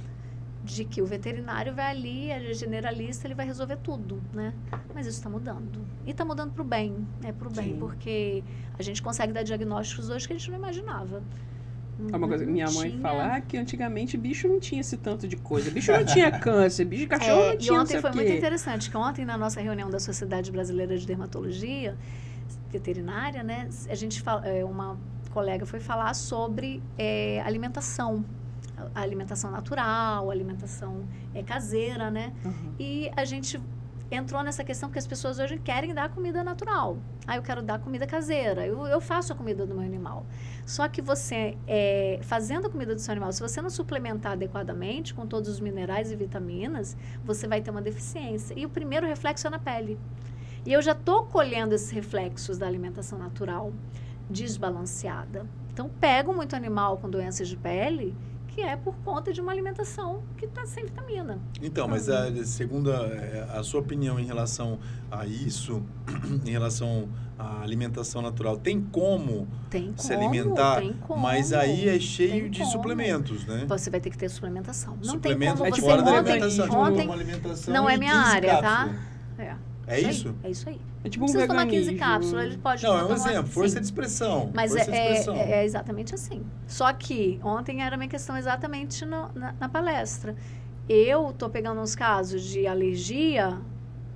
S3: de que o veterinário vai ali, é generalista, ele vai resolver tudo, né? Mas isso está mudando. E está mudando para o bem, para o bem, porque a gente consegue dar diagnósticos hoje que a gente não imaginava.
S1: Uma coisa, minha mãe fala que antigamente bicho não tinha esse tanto de coisa. Bicho não tinha câncer, bicho de cachorro não tinha.
S3: E ontem foi muito interessante, que ontem na nossa reunião da Sociedade Brasileira de Dermatologia Veterinária, né, a gente uma colega foi falar sobre alimentação. A alimentação natural, a alimentação caseira, né? Uhum. E a gente entrou nessa questão porque as pessoas hoje querem dar comida natural. Eu quero dar comida caseira, eu faço a comida do meu animal. Só que você, fazendo a comida do seu animal, se você não suplementar adequadamente com todos os minerais e vitaminas, você vai ter uma deficiência. E o primeiro reflexo é na pele. E eu já estou colhendo esses reflexos da alimentação natural desbalanceada. Então, pego muito animal com doenças de pele, que é por conta de uma alimentação que está sem vitamina.
S2: Então, mas segundo a sua opinião em relação a isso, em relação à alimentação natural, tem como se alimentar?
S3: Tem como,
S2: mas aí é cheio de suplementos, né?
S3: Você vai ter que ter suplementação. Não
S2: suplemento
S3: tem como
S2: fora
S3: você
S2: da alimentação.
S3: ontem
S2: uma alimentação
S3: não é minha área, tá?
S2: É isso?
S3: É isso aí.
S1: É tipo
S3: não precisa tomar 15 cápsulas, ele pode
S2: tomar. Não, é um exemplo, força de expressão.
S3: Mas é exatamente assim. Só que ontem era a minha questão exatamente na palestra. Eu estou pegando uns casos de alergia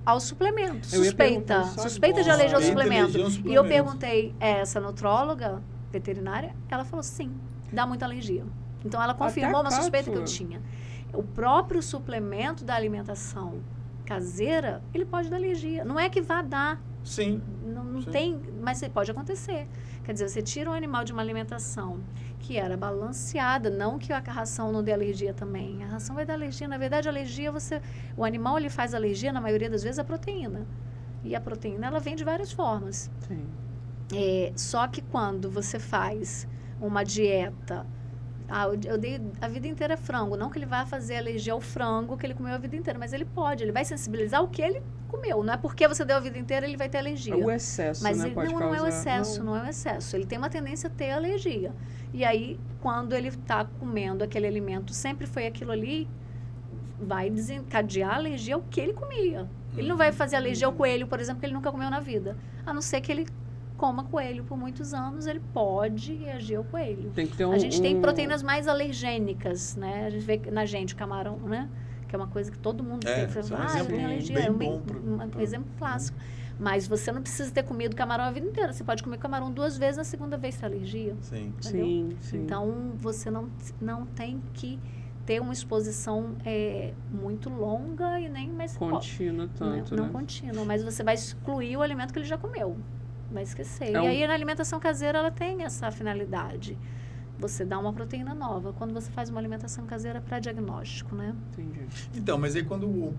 S3: ao suplemento. Suspeita de alergia ao suplemento. E eu perguntei, essa nutróloga veterinária, ela falou sim, dá muita alergia. Então ela confirmou uma suspeita que eu tinha. O próprio suplemento da alimentação caseira, ele pode dar alergia. Não é que vá dar.
S2: Sim.
S3: Não tem, mas pode acontecer. Quer dizer, você tira um animal de uma alimentação que era balanceada, não que a ração não dê alergia também. A ração vai dar alergia. Na verdade, a alergia, o animal ele faz alergia, na maioria das vezes, a proteína. E a proteína, ela vem de várias formas.
S1: Sim.
S3: Só que quando você faz uma dieta... eu dei a vida inteira frango. Não que ele vá fazer alergia ao frango que ele comeu a vida inteira, mas ele vai sensibilizar o que ele comeu. Não é porque você deu a vida inteira ele vai ter alergia.
S1: É o excesso,
S3: mas
S1: né? Pode causar...
S3: não é o excesso, não é o excesso. Ele tem uma tendência a ter alergia. E aí, quando ele está comendo aquele alimento, sempre foi aquilo ali, vai desencadear a alergia ao que ele comia. Ele não vai fazer alergia ao coelho, por exemplo, que ele nunca comeu na vida. A não ser que ele coma coelho por muitos anos, ele pode reagir ao coelho.
S1: Tem que ter
S3: a gente tem proteínas mais alergênicas, né? A gente vê na o camarão, né? que é uma coisa que todo mundo tem.
S2: Eu tenho alergia. É
S3: um exemplo clássico. Mas você não precisa ter comido camarão a vida inteira. Você pode comer camarão 2 vezes, na segunda vez tem alergia.
S2: Sim.
S1: Sim.
S3: Então, você não tem que ter uma exposição muito longa e nem mais...
S1: Contínua tanto,
S3: Não contínua, mas você vai excluir o alimento que ele já comeu. Vai esquecer. E aí, na alimentação caseira, ela tem essa finalidade. Você dá uma proteína nova. Quando você faz uma alimentação caseira para diagnóstico, né?
S1: Entendi.
S2: Então, mas aí quando o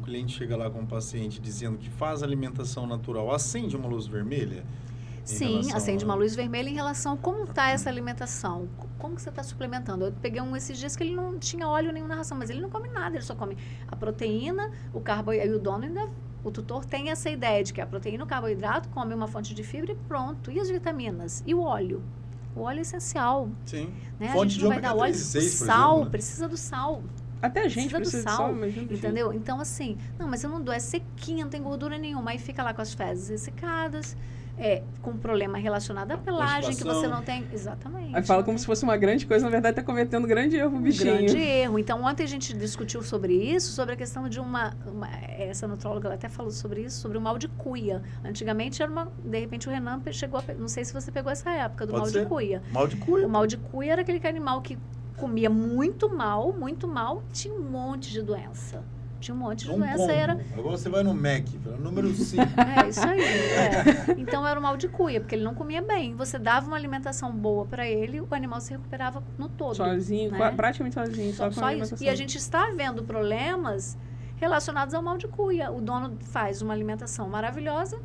S2: cliente chega lá com o paciente dizendo que faz alimentação natural, acende uma luz vermelha?
S3: Sim, acende uma luz vermelha em relação a como está essa alimentação. Como que você está suplementando? Eu peguei esses dias que ele não tinha óleo nenhum na ração, mas ele não come nada, ele só come a proteína, o carboidrato, e o dono ainda... O tutor tem essa ideia de que a proteína, o carboidrato, come uma fonte de fibra e pronto. E as vitaminas? E o óleo? O óleo é essencial.
S2: Sim.
S3: Né?
S2: Fonte
S3: a gente não vai dar óleo. Sal,
S2: exemplo, né?
S3: Precisa do sal.
S1: Até a gente precisa do sal,
S3: entendeu? Então, assim, não, mas eu não dou, é sequinha, não tem gordura nenhuma. Aí fica lá com as fezes ressecadas, com problema relacionado à pelagem, que você não tem... Exatamente.
S1: Aí fala como se fosse uma grande coisa, na verdade está cometendo um grande erro, o bichinho.
S3: Grande erro. Então, ontem a gente discutiu sobre isso, sobre a questão de essa nutróloga, ela até falou sobre isso, sobre o mal de cuia. Antigamente era de repente o Renan chegou não sei se você pegou essa época do mal de cuia.
S2: Mal de cuia.
S3: O mal de cuia era aquele animal que comia muito mal, tinha um monte de doença. Tinha um monte de doença.
S2: Agora você vai no MEC, número 5.
S3: Isso aí. Então era o mal de cuia, porque ele não comia bem. Você dava uma alimentação boa para ele, o animal se recuperava no todo.
S1: Sozinho, né? Praticamente sozinho.
S3: Só isso. E a gente está vendo problemas relacionados ao mal de cuia. O dono faz uma alimentação maravilhosa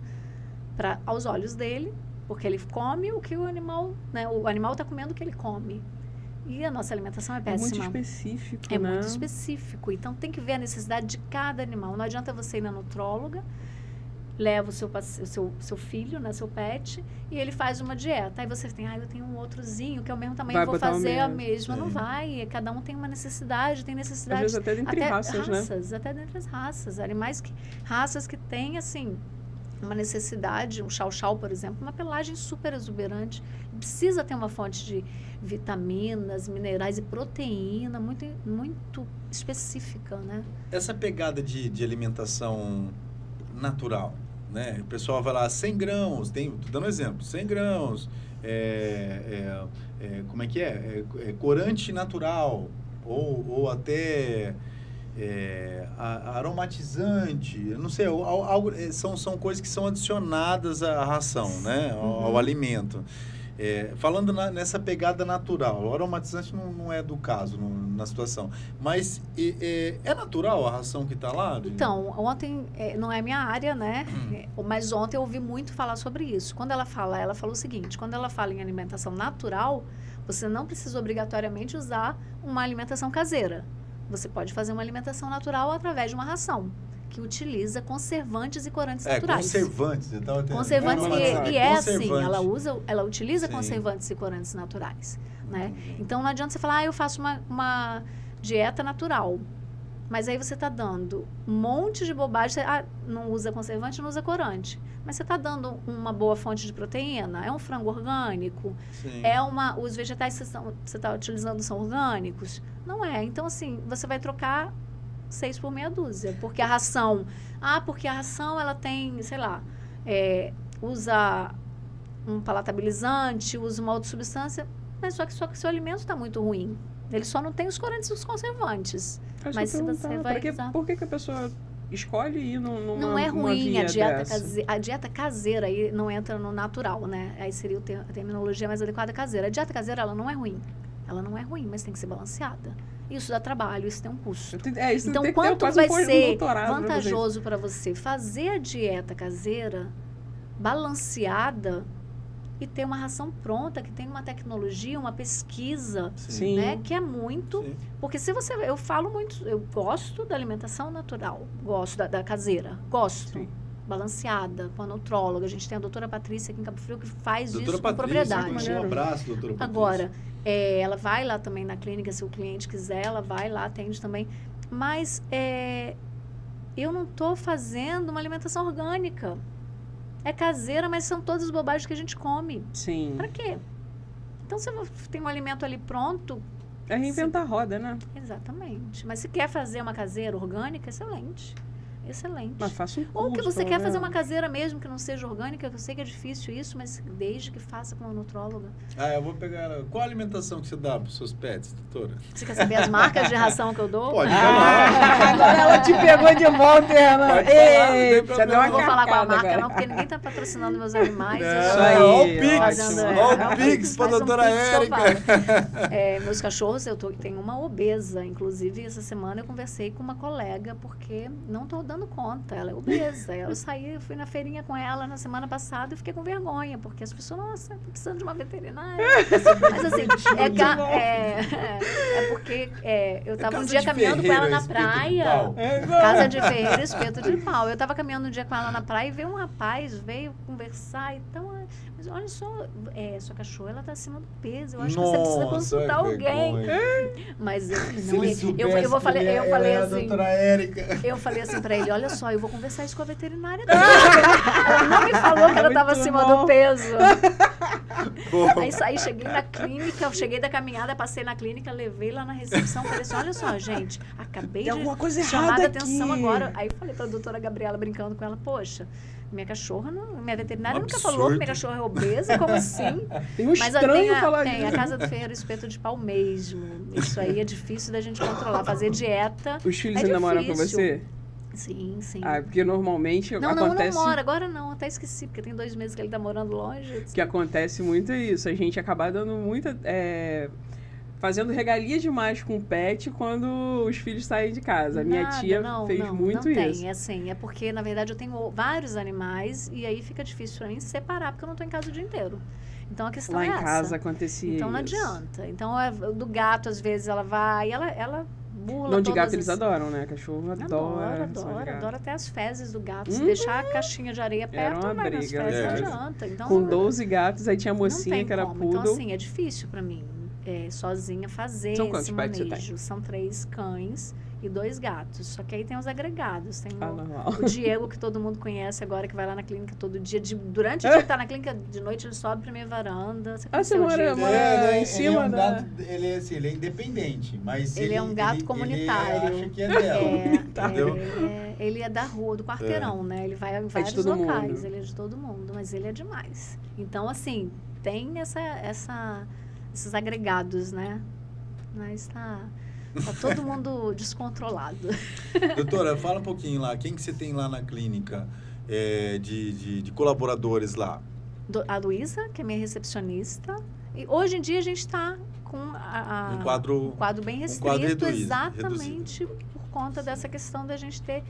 S3: aos olhos dele, porque ele come o que o animal... Né? O animal está comendo o que ele come. E a nossa alimentação é péssima.
S1: É muito específico,
S3: né? Muito específico. Então, tem que ver a necessidade de cada animal. Não adianta você ir na nutróloga, leva o seu filho, né, seu pet, e ele faz uma dieta. Aí você tem, eu tenho um outrozinho que é o mesmo tamanho, eu vou fazer a mesma. Não vai. Cada um tem uma necessidade, Às
S1: vezes até dentre raças, né?
S3: Até dentre as raças. Raças que têm, assim... uma necessidade, um chau-chau, por exemplo, uma pelagem super exuberante, precisa ter uma fonte de vitaminas, minerais e proteína muito, muito específica, né?
S2: Essa pegada de alimentação natural, né? O pessoal vai lá, 100 grãos, tô dando um exemplo, 100 grãos, como é que corante natural, ou até... aromatizante, eu não sei, são coisas que são adicionadas à ração, né? Ao alimento. Falando nessa pegada natural, o aromatizante não é do caso na situação, mas é natural a ração que está lá?
S3: Então, ontem, não é minha área, né? Mas ontem eu ouvi muito falar sobre isso. Quando ela falou o seguinte, quando ela fala em alimentação natural, você não precisa obrigatoriamente usar uma alimentação caseira. Você pode fazer uma alimentação natural através de uma ração que utiliza conservantes e corantes naturais.
S2: Conservantes.
S3: Conservantes assim, ela utiliza conservantes e corantes naturais, né? Então não adianta você falar, eu faço uma dieta natural, mas aí você está dando um monte de bobagem, não usa conservante, não usa corante, mas você está dando uma boa fonte de proteína, é um frango orgânico, os vegetais que você está utilizando são orgânicos, não é. Então assim, você vai trocar 6 por meia dúzia, porque a ração, ela tem, sei lá, usa um palatabilizante, usa uma outra substância, mas só que seu alimento está muito ruim. Ele só não tem os corantes e os conservantes. Mas se você vai usar...
S1: Por que a pessoa escolhe ir numa
S3: Não é ruim
S1: a
S3: dieta caseira aí não entra no natural, né? Aí seria a terminologia mais adequada, caseira. A dieta caseira, ela não é ruim. Ela não é ruim, mas tem que ser balanceada. Isso dá trabalho, isso tem um custo. Então, quanto vai ser vantajoso para você fazer a dieta caseira balanceada e ter uma ração pronta, que tem uma tecnologia, uma pesquisa, né, que é muito... Sim. Porque eu falo muito, eu gosto da alimentação natural, gosto da caseira, gosto. Balanceada, com a nutróloga. A gente tem a doutora Patrícia aqui em Cabo Frio que faz isso com propriedade.
S2: Um abraço, doutora Patrícia.
S3: Agora, ela vai lá também na clínica, se o cliente quiser, ela vai lá, atende também. Mas eu não estou fazendo uma alimentação orgânica. É caseira, mas são todas as bobagens que a gente come.
S1: Sim.
S3: Para quê? Então, você tem um alimento ali pronto,
S1: É reinventar a roda, né?
S3: Exatamente. Mas se quer fazer uma caseira orgânica, excelente. Excelente.
S1: Mas faça um curso,
S3: ou que você quer fazer uma caseira mesmo que não seja orgânica, eu sei que é difícil isso, mas desde que faça com uma nutróloga.
S2: Eu vou pegar... Qual a alimentação que você dá para os seus pets, doutora?
S3: Você quer saber as marcas de ração que eu dou?
S2: Pode falar.
S1: Agora ela te pegou de volta, Ana.
S3: Eu não vou falar com a marca agora. Não, porque ninguém está patrocinando meus animais.
S2: Olha o Pix para a doutora Érica.
S3: Meus cachorros, eu tenho uma obesa. Inclusive, essa semana eu conversei com uma colega, porque não estou dando conta, ela é obesa. Eu fui na feirinha com ela na semana passada e fiquei com vergonha, porque as pessoas, nossa, tô precisando de uma veterinária. Mas assim, porque eu estava um dia caminhando com ela na praia. Casa de Ferreira, espeto de pau. Eu estava caminhando um dia com ela na praia e veio um rapaz, veio conversar, então... Mas olha só, sua cachorra, ela tá acima do peso. Eu acho que você precisa consultar alguém. Mas eu falei assim...
S2: doutora Érica.
S3: Eu falei assim pra ele, olha só, eu vou conversar isso com a veterinária dela. Ela não me falou que ela estava acima do peso. Aí cheguei na clínica, cheguei da caminhada, passei na clínica, levei lá na recepção, falei assim, olha só, gente, acabei de chamar a atenção agora. Aí falei pra doutora Gabriela, brincando com ela, poxa, minha cachorra, minha veterinária nunca falou que minha cachorra é obesa, como assim?
S1: Tem um estranho falar disso.
S3: Tem a Casa do Ferreiro, espeto de pau mesmo. Isso aí é difícil da gente controlar, fazer dieta.
S1: Os filhos ainda moram com você?
S3: Sim, sim.
S1: Porque normalmente acontece...
S3: Não mora, agora não, até esqueci, porque tem 2 meses que ele tá morando longe.
S1: Que acontece muito isso, a gente acaba dando muita... fazendo regalia demais com o pet quando os filhos saem de casa. A minha tia fez muito isso.
S3: Não tem, é porque, na verdade, eu tenho vários animais e aí fica difícil pra mim separar, porque eu não tô em casa o dia inteiro. Então, a questão é essa.
S1: Lá em casa acontecia
S3: então, não adianta. Então, do gato, às vezes, ela vai, ela bula.
S1: Não, de gato eles adoram, né? Cachorro
S3: adora até as fezes do gato. Se deixar a caixinha de areia perto, vai nas fezes, não adianta. Então,
S1: com 12 gatos, aí tinha a mocinha que era poodle.
S3: Então, assim, é difícil pra mim. Sozinha fazer esse manejo. São 3 cães e 2 gatos. Só que aí tem os agregados. Tem o Diego, que todo mundo conhece agora, que vai lá na clínica todo dia. Durante o dia que tá na clínica, de noite ele sobe pra minha varanda.
S1: Você mora em cima
S2: da... Ele é independente, mas
S3: ele é um gato comunitário.
S2: Ele acha que é dela. Entendeu?
S3: Ele é da rua, do quarteirão, né? Ele vai em vários locais. Ele é de todo mundo, mas ele é demais. Então, assim, tem esses agregados, né? Mas tá todo mundo descontrolado.
S2: Doutora, fala um pouquinho lá. Quem que você tem lá na clínica de colaboradores lá?
S3: A Luísa, que é minha recepcionista. E hoje em dia a gente está com um quadro bem restrito, exatamente por conta dessa questão da gente ter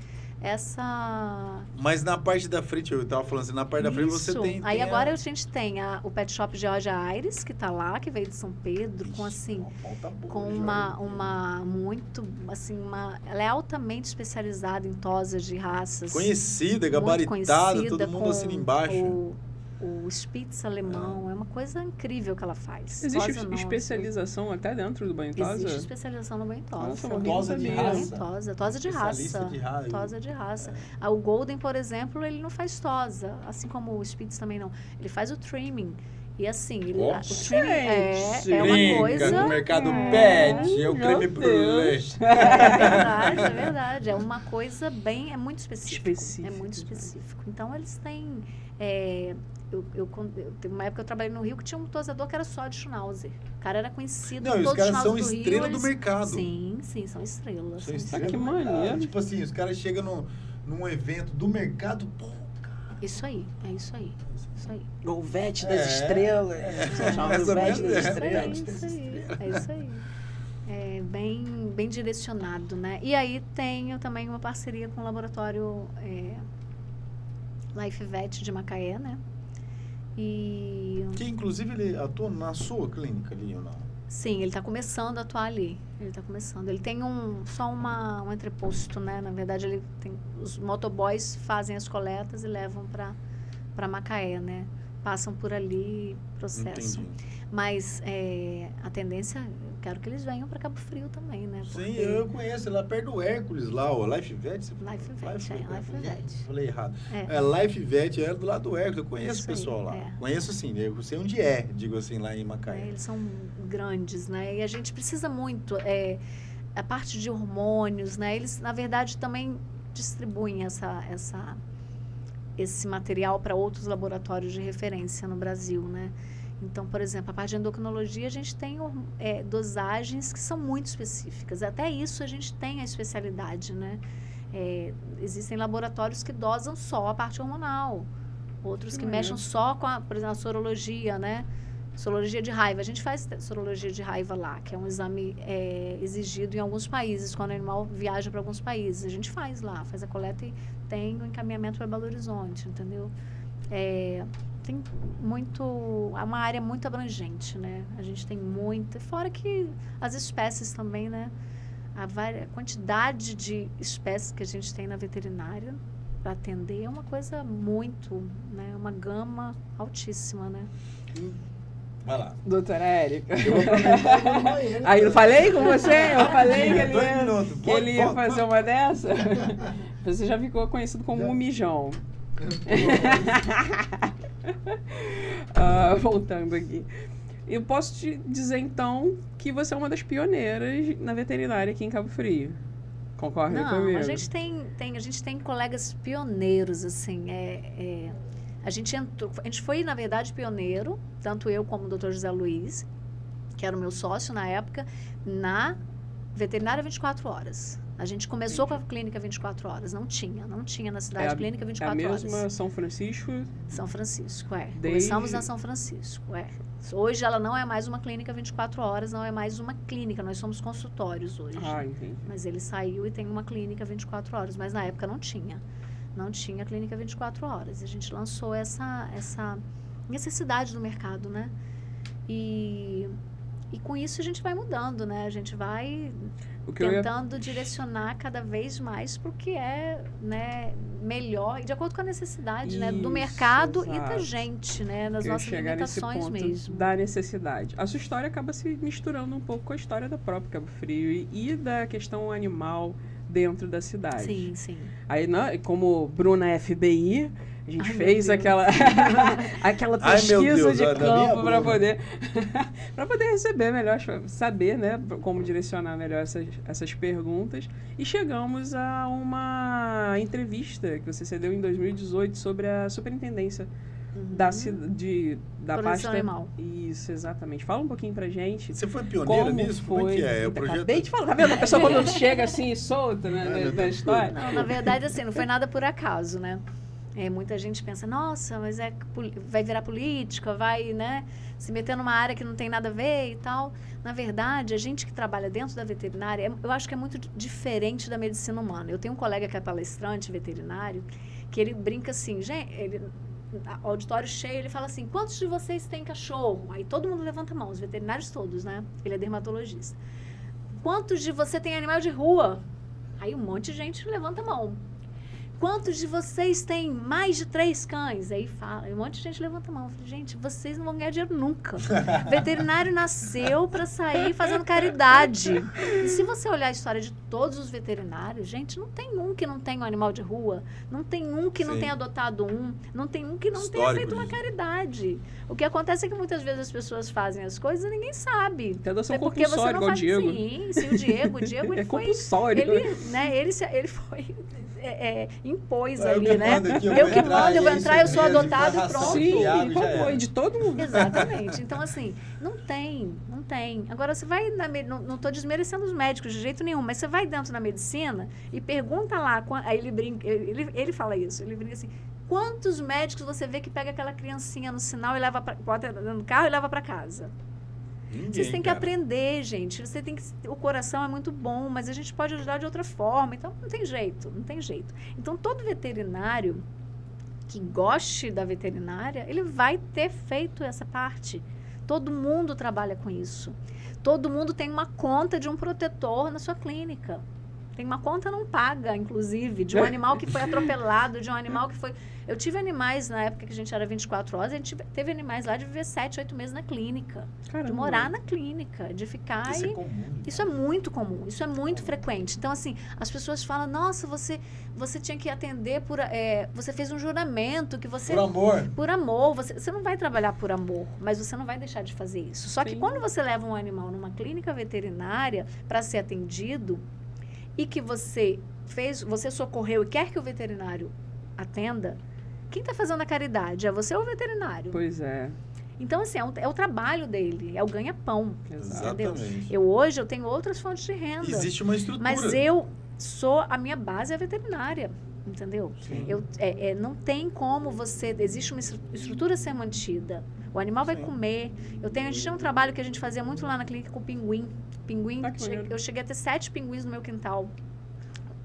S3: essa...
S2: Mas na parte da frente, eu estava falando assim, na parte da frente você tem...
S3: Aí agora a gente tem o Pet Shop Georgia Aires, que está lá, que veio de São Pedro, com assim... com uma muito, assim, ela é altamente especializada em tosas de raças.
S2: Conhecida, gabaritada, todo mundo assina embaixo.
S3: O Spitz alemão, é uma coisa incrível que ela faz.
S1: Existe especialização até dentro do banho tosa?
S3: Existe especialização no banho tosa.
S2: Tosa de raça?
S3: Tosa de raça. Tosa de raça. O Golden, por exemplo, ele não faz tosa, assim como o Spitz também não. Ele faz o trimming. E assim, o trimming é uma coisa...
S2: no mercado pet, o creme brulee.
S3: É verdade. É uma coisa bem... É muito específico. É muito específico. Então, eles têm... Teve uma época que eu trabalhei no Rio que tinha um tosador que era só de Schnauzer. O cara era conhecido.
S2: Não, os caras são estrela do mercado.
S3: Sim, são estrelas.
S1: Que maneiro.
S2: Tipo assim, os caras chegam num evento do mercado, pô, cara.
S3: Isso aí.
S1: O Vete das estrelas. O Vete das estrelas.
S3: É isso aí. É bem direcionado, né? E aí tenho também uma parceria com o laboratório Life Vet de Macaé, né?
S2: Que inclusive ele atua na sua clínica ali ou não?
S3: Sim, ele está começando a atuar ali. Ele tem só um entreposto, né? Na verdade, os motoboys fazem as coletas e levam para Macaé, né? Passam por ali, processam.
S2: Entendi.
S3: Mas a tendência, quero que eles venham para Cabo Frio também, né?
S2: Porque... Sim, eu conheço, lá perto do Hércules, lá, o Life Vet.
S3: Life Vet.
S2: Falei errado. Life Vet é do lado do Hércules, eu conheço o pessoal lá. Conheço sim, eu sei onde digo assim, lá em Macaé.
S3: Eles são grandes, né? E a gente precisa muito, a parte de hormônios, né? Eles, na verdade, também distribuem esse material para outros laboratórios de referência no Brasil, né? Então, por exemplo, a parte de endocrinologia, a gente tem dosagens que são muito específicas. Até isso a gente tem a especialidade, né? Existem laboratórios que dosam só a parte hormonal. Outros que mexem só com, por exemplo, a sorologia, né? Sorologia de raiva. A gente faz sorologia de raiva lá, que é um exame exigido em alguns países, quando o animal viaja para alguns países. A gente faz lá, faz a coleta e tem o encaminhamento para Belo Horizonte, entendeu? Tem é uma área muito abrangente, né? A gente tem muita, fora que as espécies também, né? A quantidade de espécies que a gente tem na veterinária para atender é uma coisa muito, né? Uma gama altíssima, né?
S2: Vai lá.
S1: Doutora Érica. Aí eu falei com você? Eu falei que ele ia fazer uma dessa? Você já ficou conhecido como um mijão. Voltando aqui. Eu posso te dizer, então, que você é uma das pioneiras na veterinária aqui em Cabo Frio. Concorda comigo?
S3: A gente tem colegas pioneiros, assim. A gente foi, na verdade, pioneiro, tanto eu como o Dr. José Luiz, que era o meu sócio na época, na veterinária 24 horas. A gente começou com a clínica 24 horas. Não tinha na cidade clínica 24 horas.
S1: É a mesma São Francisco?
S3: São Francisco, Começamos na São Francisco, Hoje ela não é mais uma clínica 24 horas, não é mais uma clínica. Nós somos consultórios hoje.
S1: Entendi.
S3: Mas ele saiu e tem uma clínica 24 horas. Mas na época não tinha. Não tinha clínica 24 horas. A gente lançou essa necessidade do mercado, né? E com isso a gente vai mudando, né? A gente vai tentando direcionar cada vez mais para o que é, né, melhor, de acordo com a necessidade, né, do mercado, exato, e da gente, né, das nossas limitações mesmo.
S1: Da necessidade. A sua história acaba se misturando um pouco com a história da própria Cabo Frio e da questão animal dentro da cidade.
S3: Sim, sim.
S1: Aí, como Bruna FBI, a gente fez aquela pesquisa de campo para poder receber melhor, saber, né, como direcionar melhor essas perguntas. E chegamos a uma entrevista que você cedeu em 2018 sobre a superintendência da pasta
S3: animal.
S1: Isso, exatamente. Fala um pouquinho pra gente.
S2: Você foi pioneira nisso? Como é que é? O projeto...
S1: Acabei de falar. Tá vendo? A pessoa quando chega assim e solta, né, na história.
S3: Não, na verdade, assim, não foi nada por acaso, né? Muita gente pensa, nossa, mas vai virar política, vai, né, se meter numa área que não tem nada a ver e tal. Na verdade, a gente que trabalha dentro da veterinária, eu acho que é muito diferente da medicina humana. Eu tenho um colega que é palestrante veterinário, que ele brinca assim, gente, auditório cheio, ele fala assim, quantos de vocês têm cachorro? Aí todo mundo levanta a mão, os veterinários todos, né? Ele é dermatologista. Quantos de você tem animal de rua? Aí um monte de gente levanta a mão. Quantos de vocês têm mais de 3 cães? Aí fala, um monte de gente levanta a mão. Eu falei, gente, vocês não vão ganhar dinheiro nunca. O veterinário nasceu para sair fazendo caridade. E se você olhar a história de todos os veterinários, gente, não tem um que não tenha um animal de rua, não tem um que não tenha adotado não tem um que não tenha feito uma caridade. O que acontece é que muitas vezes as pessoas fazem as coisas e ninguém sabe.
S1: Tem adoção compulsória, igual o Diego.
S3: Sim, o Diego ele foi...
S1: compulsório.
S3: Ele foi... impôs ali, né? Eu que mando, eu vou entrar, eu sou adotado e pronto.
S1: Sim, de todo mundo.
S3: Exatamente. Então, assim, não tem. Agora, você vai, não estou desmerecendo os médicos de jeito nenhum, mas você vai dentro da medicina e pergunta lá, aí ele brinca, ele fala isso, ele brinca assim, quantos médicos você vê que pega aquela criancinha no sinal e bota no carro e leva para casa? Vocês têm que aprender, gente. O coração é muito bom, mas a gente pode ajudar de outra forma. Então, não tem jeito. Então, todo veterinário que goste da veterinária, ele vai ter feito essa parte. Todo mundo trabalha com isso. Todo mundo tem uma conta de um protetor na sua clínica. Tem uma conta não paga, inclusive, de um animal que foi atropelado, de um animal que foi... Eu tive animais na época que a gente era 24 horas, a gente teve animais lá de viver 7, 8 meses na clínica. Caramba. De morar na clínica, de ficar... Isso é comum. Isso é muito comum, isso é muito frequente. Então, assim, as pessoas falam, nossa, você tinha que atender por... você fez um juramento que você...
S2: Por amor.
S3: Por amor. Você não vai trabalhar por amor, mas você não vai deixar de fazer isso. Só que quando você leva um animal numa clínica veterinária para ser atendido e que você socorreu e quer que o veterinário atenda, quem está fazendo a caridade? É você ou o veterinário?
S1: Pois é.
S3: Então, assim, é o trabalho dele, é o ganha-pão.
S2: Exatamente.
S3: Hoje eu tenho outras fontes de renda.
S2: Existe uma estrutura.
S3: Mas a minha base é veterinária, entendeu? Não tem como existe uma estrutura a ser mantida. O animal vai comer. A gente tinha um trabalho que a gente fazia muito lá na clínica com pinguim. Eu cheguei a ter 7 pinguins no meu quintal.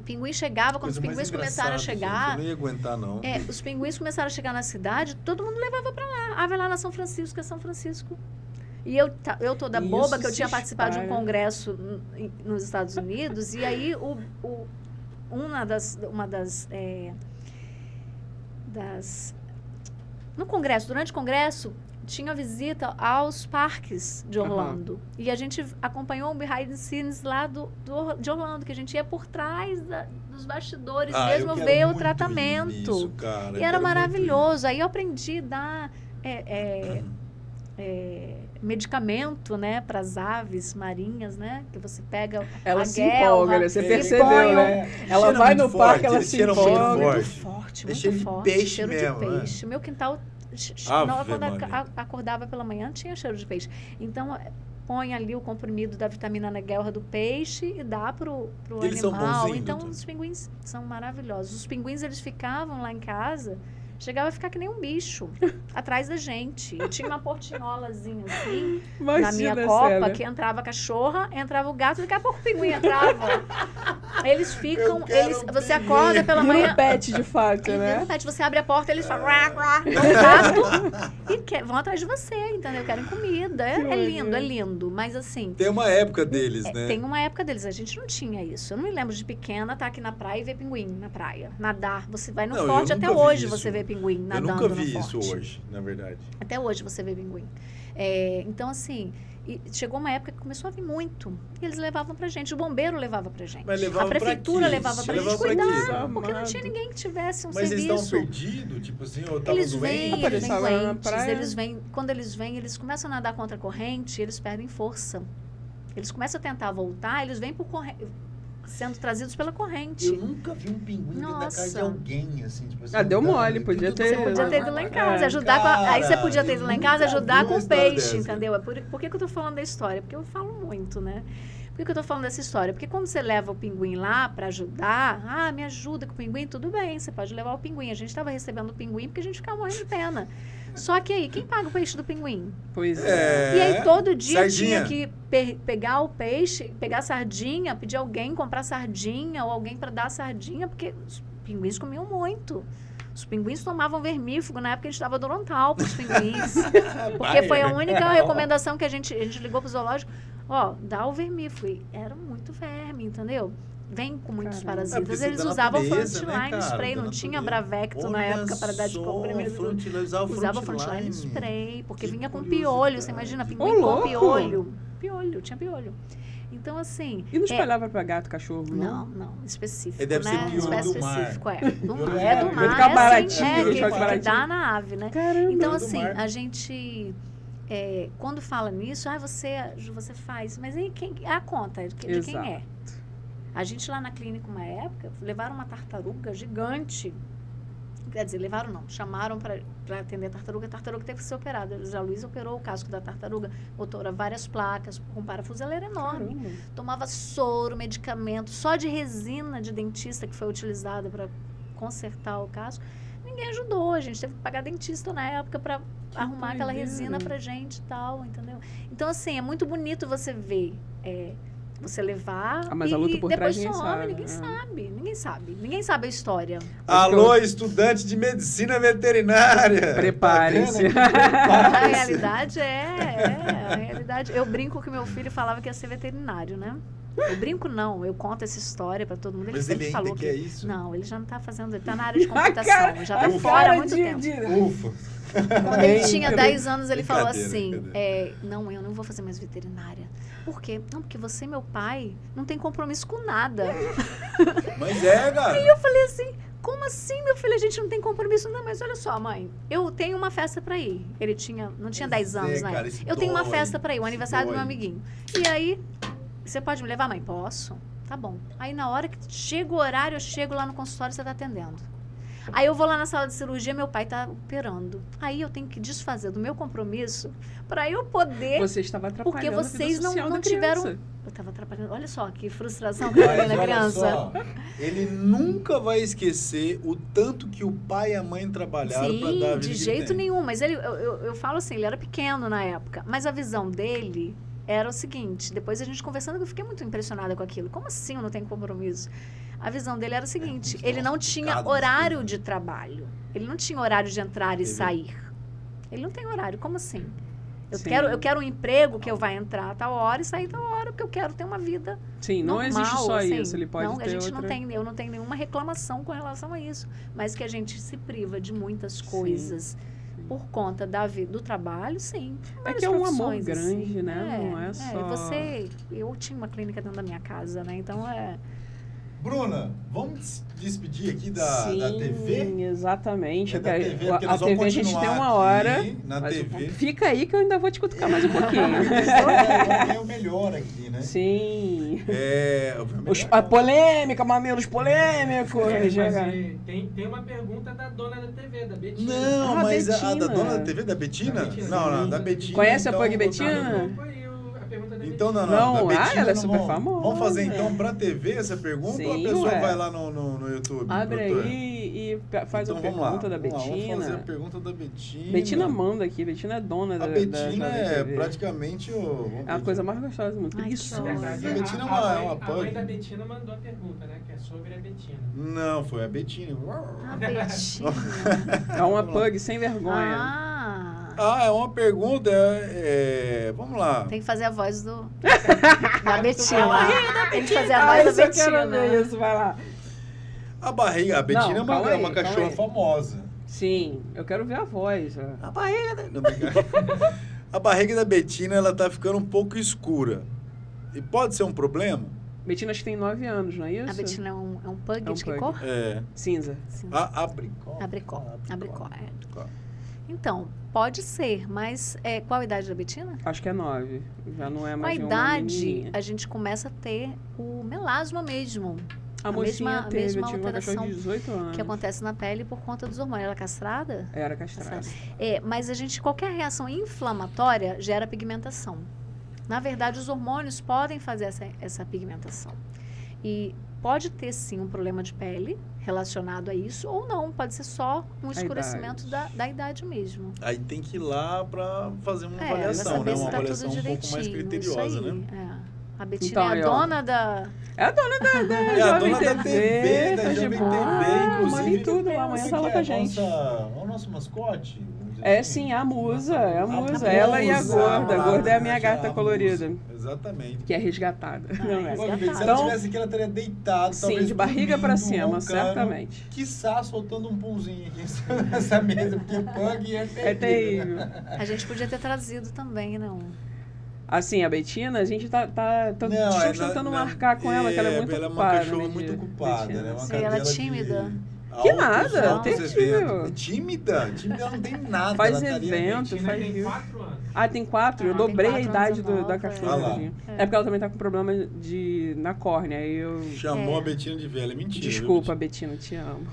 S3: O pinguim chegava, quando os pinguins começaram a chegar...
S2: Eu não ia aguentar, não.
S3: Os pinguins começaram a chegar na cidade, todo mundo levava para lá. Vai lá na São Francisco, que é São Francisco. E eu toda boba, que eu tinha participado de um congresso nos Estados Unidos, e aí durante o congresso, tinha visita aos parques de Orlando. E a gente acompanhou um behind the scenes lá de Orlando, que a gente ia por trás dos bastidores, mesmo ver o tratamento.
S2: Isso, cara,
S3: e era maravilhoso. Aí eu aprendi a dar medicamento, né, para as aves marinhas, né, que você pega
S1: ela se empolga, né? Você percebeu, né? Ela vai no parque, ela se empolga.
S3: Muito forte, muito forte. Cheiro de peixe. Meu quintal... quando acordava pela manhã, tinha cheiro de peixe. Então, põe ali o comprimido da vitamina na guelra do peixe e dá pro animal. Então, os pinguins são maravilhosos. Os pinguins, eles ficavam lá em casa, chegava a ficar que nem um bicho, atrás da gente. Eu tinha uma portinholazinha assim, na minha copa, que entrava a cachorra, entrava o gato, daqui a pouco o pinguim entrava. Eles ficam, você acorda pela manhã...
S1: um pet, de fato, né?
S3: Pet, você abre a porta, eles falam... gato, e vão atrás de você, entendeu? Querem comida. É lindo, mas assim...
S2: Tem uma época deles, né?
S3: Tem uma época deles. A gente não tinha isso. Eu não me lembro de pequena estar aqui na praia e ver pinguim na praia. Nadar. Você vai no forte, até hoje você vê pinguim nadando no forte.
S2: Eu nunca vi isso hoje, na verdade.
S3: Até hoje você vê pinguim. Então, assim... E chegou uma época que começou a vir muito. E eles levavam pra gente. O bombeiro levava pra gente.
S2: A
S3: prefeitura levava pra gente cuidar. Porque não tinha ninguém que tivesse um serviço.
S2: Mas eles estão perdidos? Tipo assim, ou estavam
S3: doentes?
S1: Eles
S3: vêm. Quando eles vêm, eles começam a nadar contra a corrente, eles perdem força. Eles começam a tentar voltar, eles vêm por corrente, sendo trazidos pela corrente.
S2: Eu nunca vi um pinguim dentro da casa de alguém, assim, tipo assim.
S1: Deu mole, podia ter.
S3: Você podia ter ido lá em casa, ajudar aí você podia ter ido lá em casa, ajudar com o peixe, entendeu? Por que eu tô falando da história? Porque eu falo muito, né? Por que eu tô falando dessa história? Porque quando você leva o pinguim lá para ajudar, me ajuda com o pinguim, tudo bem, você pode levar o pinguim. A gente estava recebendo o pinguim porque a gente ficava morrendo de pena. Só que aí, quem paga o peixe do pinguim?
S1: Pois é.
S3: E aí, todo dia tinha que pegar o peixe, pegar a sardinha, pedir alguém comprar sardinha ou alguém para dar a sardinha, porque os pinguins comiam muito. Os pinguins tomavam vermífugo, na época a gente dava Dorontal para os pinguins. Porque foi a única recomendação que a gente ligou para o zoológico. Dá o vermífugo. E era muito verme, entendeu? Vem com muitos parasitas. Eles usavam Frontline Spray, não tinha Bravecto na época para dar de comprimido. Usava Frontline Spray, porque vinha com piolho. Você imagina, pinguim com piolho. Tinha piolho. Então, assim...
S1: E não espalhava para gato, cachorro, não?
S3: Não, específico,
S2: deve ser piolho do mar.
S3: Do mar,
S1: ficar baratinho,
S3: que dá na ave, né?
S1: Caramba,
S3: então, assim, a gente... quando fala nisso, você faz, mas aí a conta de quem é? A gente lá na clínica, uma época, levaram uma tartaruga gigante. Quer dizer, levaram não, chamaram para atender a tartaruga teve que ser operada. A Luísa operou o casco da tartaruga, botou várias placas com parafuso, ela era enorme. Caramba. Tomava soro, medicamento, só de resina de dentista que foi utilizada para consertar o casco. Ninguém ajudou, a gente teve que pagar dentista na época para arrumar aquela resina pra gente e tal, entendeu? Então, assim, é muito bonito você ver... você levar
S1: mas a luta por
S3: depois
S1: trás
S3: ninguém sabe a história.
S2: Alô, estudante de medicina veterinária.
S1: Prepare-se.
S3: A realidade a realidade. Eu brinco que meu filho falava que ia ser veterinário, né? Eu brinco não, eu conto essa história para todo mundo.
S2: Mas ele ainda
S3: falou
S2: quer isso?
S3: Não, ele já não tá fazendo, ele tá na área de computação, já tá fora há muito tempo.
S2: Ufa!
S3: Quando ele tinha 10 anos, ele falou assim, não, eu não vou fazer mais veterinária. Por quê? Não, porque você, meu pai, não tem compromisso com nada.
S2: Mas cara.
S3: Aí eu falei assim, como assim, meu filho? A gente não tem compromisso. Não, mas olha só, mãe, eu tenho uma festa pra ir. Ele não tinha 10 anos, né? Eu tenho uma festa pra ir, o aniversário do meu amiguinho. E aí, você pode me levar, mãe? Posso? Tá bom. Aí na hora que chega o horário, eu chego lá no consultório, você tá atendendo. Aí eu vou lá na sala de cirurgia, meu pai tá operando. Aí eu tenho que desfazer do meu compromisso para eu poder...
S1: Você estava atrapalhando
S3: porque vocês não tiveram... Eu estava atrapalhando. Olha só, que frustração que eu tenho na criança.
S2: Só, ele nunca vai esquecer o tanto que o pai e a mãe trabalharam para dar a vida
S3: de jeito nenhum. Mas eu falo assim, ele era pequeno na época. Mas a visão dele... era o seguinte, depois a gente conversando, eu fiquei muito impressionada com aquilo. Como assim eu não tenho compromisso? A visão dele era o seguinte, ele não tinha horário de trabalho. Ele não tinha horário de entrar e sair. Ele não tem horário, como assim? Eu quero um emprego que eu vá entrar a tal hora e sair a tal hora, porque eu quero ter uma vida normal,
S1: existe só
S3: assim.
S1: isso, ele pode ter
S3: eu não tenho nenhuma reclamação com relação a isso, mas que a gente se priva de muitas coisas. Por conta do trabalho, sim.
S1: É que é um amor grande, assim, né? Não é só...
S3: Eu tinha uma clínica dentro da minha casa, né? Então
S2: Bruna, vamos despedir aqui da TV?
S1: Sim, exatamente.
S2: Da TV,
S1: a TV a gente tem uma hora.
S2: Na TV.
S1: Fica aí que eu ainda vou te cutucar mais um pouquinho.
S2: É o melhor aqui, né?
S1: Sim.
S2: A
S1: polêmica, mamilos polêmicos.
S4: Tem uma pergunta da dona da TV, da Betina.
S2: Não, mas a da dona da TV, da Betina? Não, da Betina.
S1: Conhece a Pug Betina?
S2: Então, não,
S1: ela é super famosa.
S2: Vamos fazer então pra TV essa pergunta ou a pessoa vai lá no YouTube?
S1: Abre aí e faz a pergunta da Betina.
S2: Vamos fazer a pergunta da Betina.
S1: Betina manda aqui, Betina é dona da TV.
S2: A Betina é praticamente
S1: é a coisa mais gostosa do mundo.
S4: Isso.
S2: A Betina é uma pug.
S4: A mãe da Betina mandou a pergunta, né? Que é sobre a Betina.
S2: Não, foi a Betina.
S3: A Betina.
S1: É uma pug sem vergonha.
S2: É uma pergunta. Vamos lá.
S3: Tem que fazer a voz da Betina. Tem que fazer a voz da Betina.
S1: Isso, vai lá.
S2: A Betina é uma cachorra famosa.
S1: Sim, eu quero ver a voz.
S2: A barriga a barriga da Betina, ela tá ficando um pouco escura. E pode ser um problema?
S1: Betina acho que tem 9 anos, não é isso?
S3: A Betina é um pug de que cor?
S1: Cinza.
S3: Abricó. Então, pode ser, mas qual a idade da Betina?
S1: Acho que é 9. Já não é mais
S3: uma idade, a gente começa a ter o melasma mesmo.
S1: A mocinha teve, eu tive uma
S3: alteração
S1: de 18 anos.
S3: Que acontece na pele por conta dos hormônios. Ela é castrada?
S1: Era castrada.
S3: Mas qualquer reação inflamatória gera pigmentação. Na verdade, os hormônios podem fazer essa pigmentação. E pode ter, sim, um problema de pele relacionado a isso, ou não, pode ser só um escurecimento da idade mesmo.
S2: Aí tem que ir lá para fazer uma avaliação, né? Uma avaliação um pouco mais criteriosa, né?
S3: A Betina é a dona da...
S1: É a dona da
S2: Jovem TV, da Jovem TV, inclusive.
S1: Tudo lá, amanhã tá lá com a gente.
S2: O nosso mascote?
S1: Sim, a Musa, ela e a Gorda. A Gorda é a minha gata colorida.
S2: Exatamente.
S1: Que é resgatada.
S2: Se ela estivesse aqui, ela teria deitado,
S1: sim, de barriga pra cima, certamente.
S2: Quiçá soltando um punzinho aqui nessa mesa, porque pug é terrível.
S3: A gente podia ter trazido também, não?
S1: Assim, a Betina, a gente tá tentando marcar com ela, que ela é muito ocupada.
S2: Ela é uma cachorra muito ocupada, né?
S3: Ela é tímida.
S1: Que nada, terrível.
S2: Tímida ela não tem nada.
S1: Faz evento, faz...
S4: Tem 4 anos.
S1: Tem 4? Eu dobrei a idade da cachorra.
S2: É
S1: porque ela também tá com problema na córnea.
S2: Chamou a Betina de velha, mentira.
S1: Desculpa, Betina, te amo.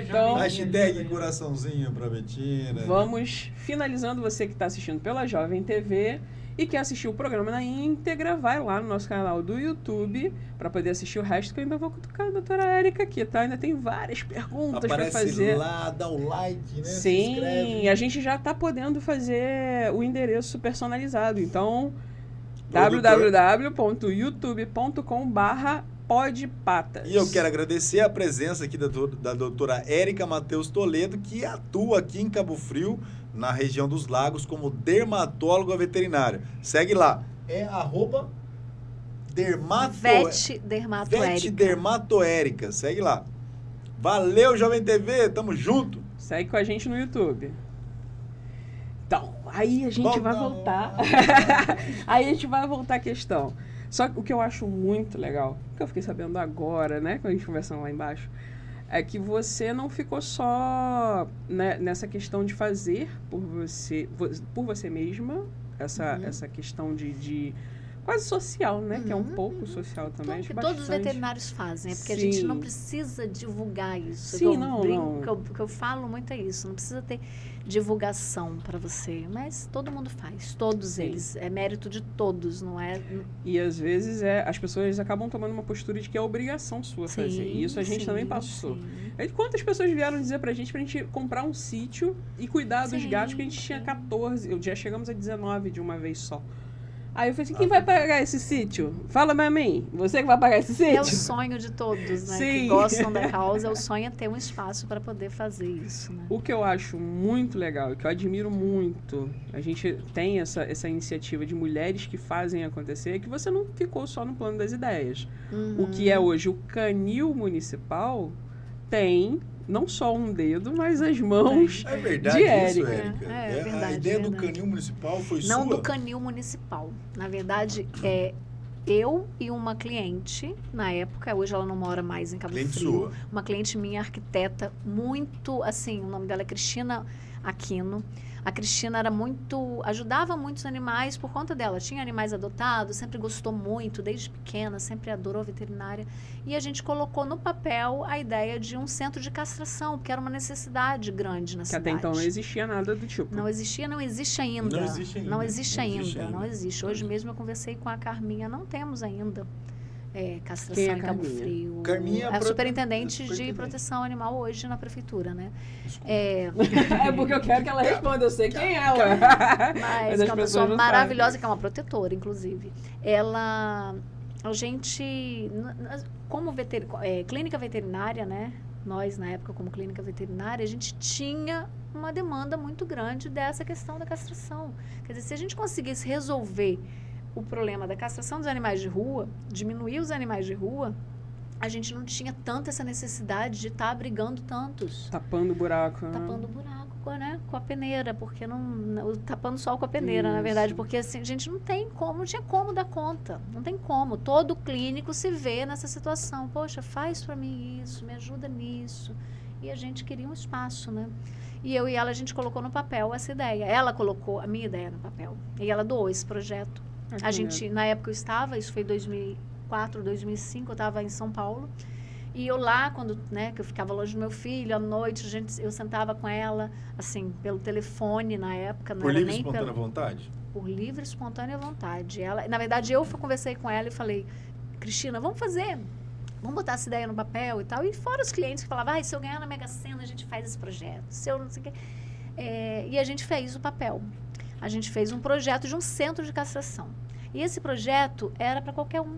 S1: Então,
S2: hashtag coraçãozinho pra Betina.
S1: Vamos finalizando. Você que tá assistindo pela Jovem TV e quer assistir o programa na íntegra, vai lá no nosso canal do YouTube para poder assistir o resto, que eu ainda vou cutucar a doutora Érica aqui, tá? Ainda tem várias perguntas para fazer.
S2: Lá, dá o like, né?
S1: Sim, a gente já tá podendo fazer o endereço personalizado. Então, www.youtube.com/podpatas.
S2: E eu quero agradecer a presença aqui da doutora Érica Matheus Toledo, que atua aqui em Cabo Frio, na região dos Lagos, como dermatóloga veterinária. Segue lá. É @
S3: Vete Dermatoérica.
S2: Vete Dermatoérica. Segue lá. Valeu, Jovem TV. Tamo junto.
S1: Segue com a gente no YouTube. Então, aí a gente vai voltar. Aí a gente vai voltar à questão. Só que o que eu acho muito legal, que eu fiquei sabendo agora, né, quando a gente conversando lá embaixo, é que você não ficou só, né, nessa questão de fazer por você mesma, essa questão de quase social, né? Que é um pouco social também.
S3: Que todos os veterinários fazem, porque a gente não precisa divulgar isso.
S1: Sim,
S3: O que eu falo muito é isso, não precisa ter divulgação para você, mas todo mundo faz, todos eles. É mérito de todos, não é?
S1: E às vezes as pessoas acabam tomando uma postura de que é obrigação sua fazer. E isso a gente também passou. Quantas pessoas vieram dizer pra gente comprar um sítio e cuidar dos gatos, que a gente tinha 14, já chegamos a 19 de uma vez só. Aí eu falei assim, quem vai pagar esse sítio? Fala pra mim, você que vai pagar esse sítio?
S3: É o sonho de todos, né? Que gostam da causa, o sonho é ter um espaço para poder fazer isso, né?
S1: O que eu acho muito legal, que eu admiro muito, a gente tem essa iniciativa de mulheres que fazem acontecer, é que você não ficou só no plano das ideias. O que é hoje o canil municipal tem não só um dedo, mas as mãos
S2: de Érica.
S3: É verdade,
S2: a ideia do canil municipal foi sua?
S3: Não do canil municipal. Na verdade, eu e uma cliente, na época, hoje ela não mora mais em Cabo Frio. Uma cliente minha, arquiteta, muito, assim, o nome dela é Cristina Aquino. A Cristina ajudava muitos animais por conta dela. Tinha animais adotados, sempre gostou muito, desde pequena, sempre adorou veterinária. E a gente colocou no papel a ideia de um centro de castração, porque era uma necessidade grande na cidade.
S1: Até então não existia nada do tipo.
S3: Não existia, não existe ainda. Não existe. Hoje mesmo eu conversei com a Carminha, não temos ainda castração em Cabo Frio.
S2: Carminha
S3: é a superintendente de proteção animal hoje na prefeitura, né?
S1: É porque eu quero que ela responda, eu sei quem é ela.
S3: Mas é uma pessoa maravilhosa, que é uma protetora, inclusive. A gente, como clínica veterinária, né? Nós, na época, como clínica veterinária, a gente tinha uma demanda muito grande dessa questão da castração. Quer dizer, se a gente conseguisse resolver o problema da castração dos animais de rua, diminuir os animais de rua, a gente não tinha tanta essa necessidade de estar abrigando tantos.
S1: Tapando buraco.
S3: Tapando buraco, né? Com a peneira, porque tapando sol com a peneira, na verdade, porque assim, a gente não tinha como dar conta. Não tem como. Todo clínico se vê nessa situação. Poxa, faz para mim isso, me ajuda nisso. E a gente queria um espaço, né? E eu e ela, a gente colocou no papel essa ideia. Ela colocou a minha ideia no papel. E ela doou esse projeto. A gente, na época eu estava, isso foi 2004, 2005, eu estava em São Paulo. E eu lá, quando, né, que eu ficava longe do meu filho, à noite, eu sentava com ela, assim, pelo telefone na época. Não
S2: por
S3: era
S2: livre e
S3: nem
S2: espontânea vontade?
S3: Por livre e espontânea vontade. Na verdade, eu conversei com ela e falei, Cristina, vamos botar essa ideia no papel e tal. E fora os clientes que falavam, se eu ganhar na Mega Sena, a gente faz esse projeto. Se eu não sei o quê. E a gente fez o papel. A gente fez um projeto de um centro de castração. E esse projeto era para qualquer um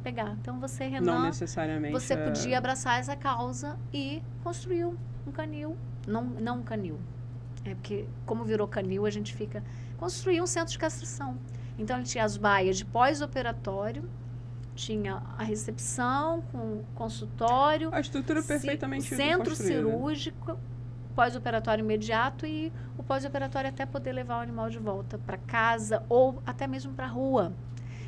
S3: pegar. Então, você, Renan,
S1: não necessariamente
S3: você podia abraçar essa causa e construir um canil. Não um canil. É porque, como virou canil, a gente construir um centro de castração. Então, ele tinha as baias de pós-operatório, tinha a recepção com consultório.
S1: A estrutura perfeitamente
S3: centro cirúrgico, pós-operatório imediato e o pós-operatório até poder levar o animal de volta para casa ou até mesmo para a rua.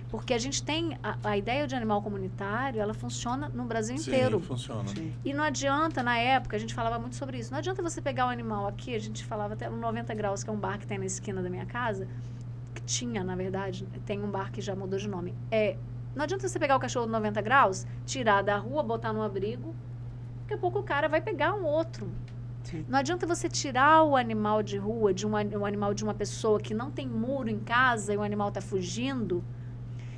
S3: Porque a gente tem a ideia de animal comunitário, ela funciona no Brasil inteiro.
S2: Sim, funciona. Sim.
S3: E não adianta, na época, a gente falava muito sobre isso, não adianta você pegar o animal aqui, a gente falava até no 90 Graus, que é um bar que tem na esquina da minha casa, que tinha, na verdade, tem um bar que já mudou de nome. Não adianta você pegar o cachorro do 90 Graus, tirar da rua, botar no abrigo, daqui a pouco o cara vai pegar um outro. Sim. Não adianta você tirar o animal de rua, um animal de uma pessoa que não tem muro em casa e o animal está fugindo,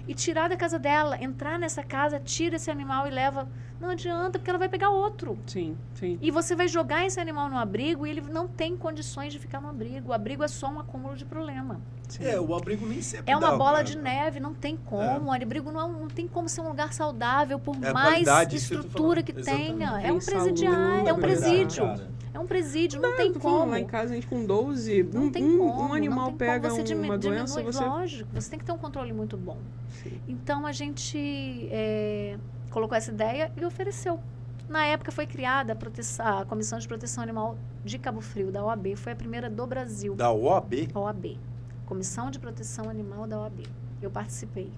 S3: e tirar da casa dela, entrar nessa casa, tira esse animal e leva. Não adianta, porque ela vai pegar outro.
S1: Sim, sim.
S3: E você vai jogar esse animal no abrigo e ele não tem condições de ficar no abrigo. O abrigo é só um acúmulo de problema.
S2: Sim. O abrigo nem sempre
S3: é uma bola de neve, não tem como. O abrigo não tem como ser um lugar saudável, por mais estrutura que tenha. É um presidiário, é um presídio. É um presídio, não tem como.
S1: Lá em casa, a gente com 12, um animal pega uma doença, você...
S3: Lógico, você tem que ter um controle muito bom. Sim. Então, a gente colocou essa ideia e ofereceu. Na época, foi criada a Comissão de Proteção Animal de Cabo Frio, da OAB. Foi a primeira do Brasil.
S2: Da OAB?
S3: OAB. Comissão de Proteção Animal da OAB. Eu participei.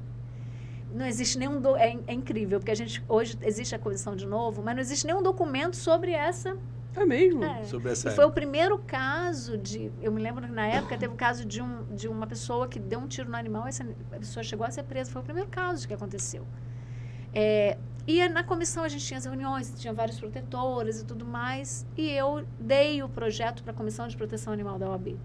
S3: Não existe nenhum... É incrível, porque hoje existe a comissão de novo, mas não existe nenhum documento sobre essa...
S1: É mesmo?
S2: Sobre essa...
S3: E foi o primeiro caso de... Eu me lembro que na época teve o caso de uma pessoa que deu um tiro no animal, essa pessoa chegou a ser presa. Foi o primeiro caso que aconteceu. E na comissão a gente tinha as reuniões, tinha vários protetores e tudo mais, e eu dei o projeto para a Comissão de Proteção Animal da OAB.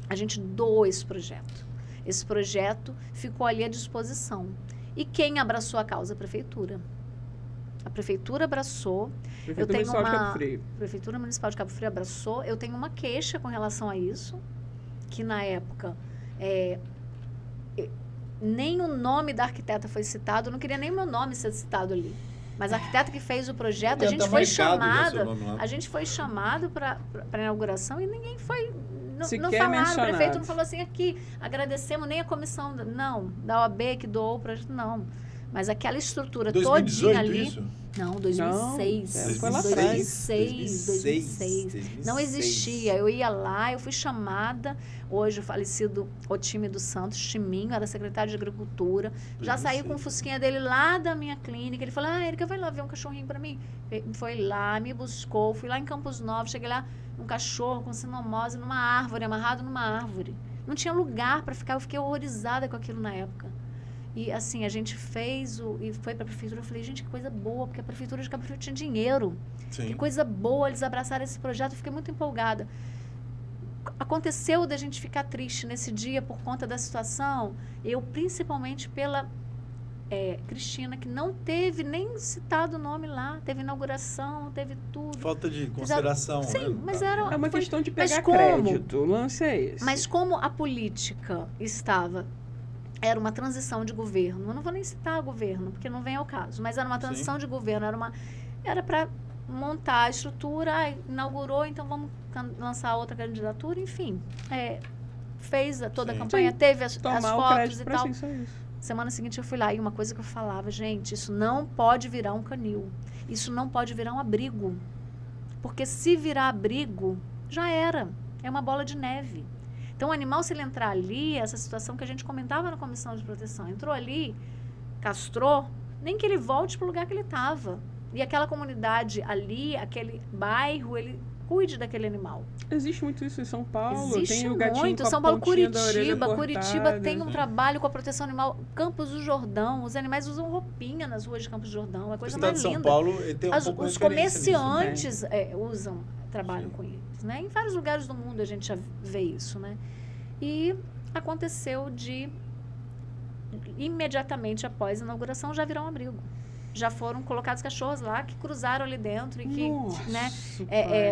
S3: A gente doou esse projeto. Esse projeto ficou ali à disposição. E quem abraçou a causa? A prefeitura. A prefeitura abraçou.
S1: Prefeitura Municipal de Cabo Frio.
S3: Prefeitura Municipal de Cabo Frio abraçou. Eu tenho uma queixa com relação a isso, que na época... nem o nome da arquiteta foi citado, eu não queria nem meu nome ser citado ali. Mas a arquiteta que fez o projeto, a gente foi chamado para a inauguração e ninguém foi... Não falaram, o prefeito não falou assim, aqui, agradecemos nem a comissão, da OAB que doou o projeto, não. Mas aquela estrutura
S2: 2018,
S3: todinha ali...
S2: Isso?
S3: Não, 2006.
S1: Foi lá
S3: 2006. Não existia. Eu ia lá, eu fui chamada. Hoje o falecido Otime dos Santos, Chiminho, era secretário de Agricultura. Já saí com o fusquinha dele lá da minha clínica. Ele falou, Erika, vai lá ver um cachorrinho para mim. Foi lá, me buscou. Fui lá em Campos Novos, cheguei lá, um cachorro com sinomose numa árvore, amarrado numa árvore. Não tinha lugar para ficar. Eu fiquei horrorizada com aquilo na época. E assim, a gente fez e foi para a prefeitura. Eu falei, gente, que coisa boa, porque a prefeitura de Cabo Frio tinha dinheiro. Sim. Que coisa boa, eles abraçaram esse projeto. Eu fiquei muito empolgada. Aconteceu da gente ficar triste nesse dia por conta da situação. Eu, principalmente pela Cristina, que não teve nem citado o nome lá. Teve inauguração, teve tudo.
S2: Falta de consideração.
S3: Sim,
S2: né?
S3: Mas era...
S1: É uma questão de pegar crédito. O lance é esse.
S3: Mas como a política estava... Era uma transição de governo. Eu não vou nem citar o governo, porque não vem ao caso. Mas era uma transição de governo. Era para montar a estrutura. Inaugurou, então vamos lançar outra candidatura. Enfim, fez toda a campanha. Teve as fotos e tal. Semana seguinte eu fui lá. E uma coisa que eu falava, gente, isso não pode virar um canil. Isso não pode virar um abrigo. Porque se virar abrigo, já era. É uma bola de neve. Então, o animal, se ele entrar ali, essa situação que a gente comentava na comissão de proteção, entrou ali, castrou, nem que ele volte para o lugar que ele estava. E aquela comunidade ali, aquele bairro, ele cuide daquele animal.
S1: Existe muito isso em São Paulo.
S3: Existe
S1: tem o gatinho
S3: muito.
S1: Com
S3: São Paulo,
S1: Curitiba
S3: tem um trabalho com a proteção animal. Campos do Jordão, os animais usam roupinha nas ruas de Campos do Jordão, é coisa mais linda.
S2: São Paulo tem um pouco
S3: os comerciantes trabalham com eles. Né? Em vários lugares do mundo a gente já vê isso, né? E aconteceu imediatamente após a inauguração, já virou um abrigo. Já foram colocados cachorros lá que cruzaram ali dentro e que,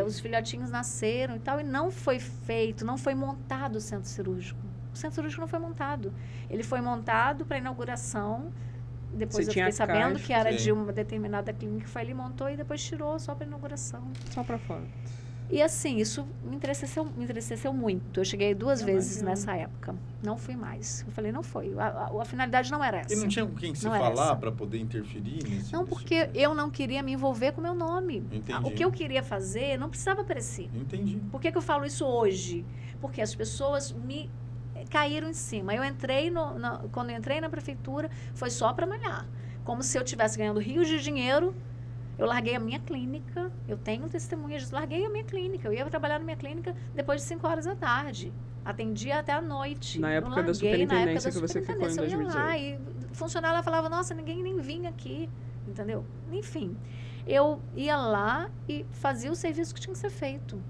S3: os filhotinhos nasceram e tal. E não foi feito, não foi montado o centro cirúrgico. O centro cirúrgico não foi montado. Ele foi montado para a inauguração. Depois eu fiquei sabendo que era de uma determinada clínica que foi ali, montou e depois tirou só para inauguração.
S1: Só para fora.
S3: E assim, isso me entristeceu muito. Eu cheguei 2 vezes nessa época. Não fui mais. Eu falei, não foi. A finalidade não era essa.
S2: E não tinha com quem se falar para poder interferir nisso?
S3: Não, porque eu não queria me envolver com o meu nome.
S2: Entendi.
S3: O que eu queria fazer não precisava aparecer.
S2: Entendi.
S3: Por que eu falo isso hoje? Porque as pessoas me caíram em cima. Eu entrei quando eu entrei na prefeitura, foi só para malhar. Como se eu estivesse ganhando rios de dinheiro. Eu larguei a minha clínica, eu tenho testemunhas, larguei a minha clínica. Eu ia trabalhar na minha clínica depois de 5 horas da tarde. Atendia até a noite.
S1: Na época da superintendência que você ficou em 2018. Eu ia lá e
S3: o funcionário falava, nossa, ninguém nem vinha aqui, entendeu? Enfim, eu ia lá e fazia o serviço que tinha que ser feito.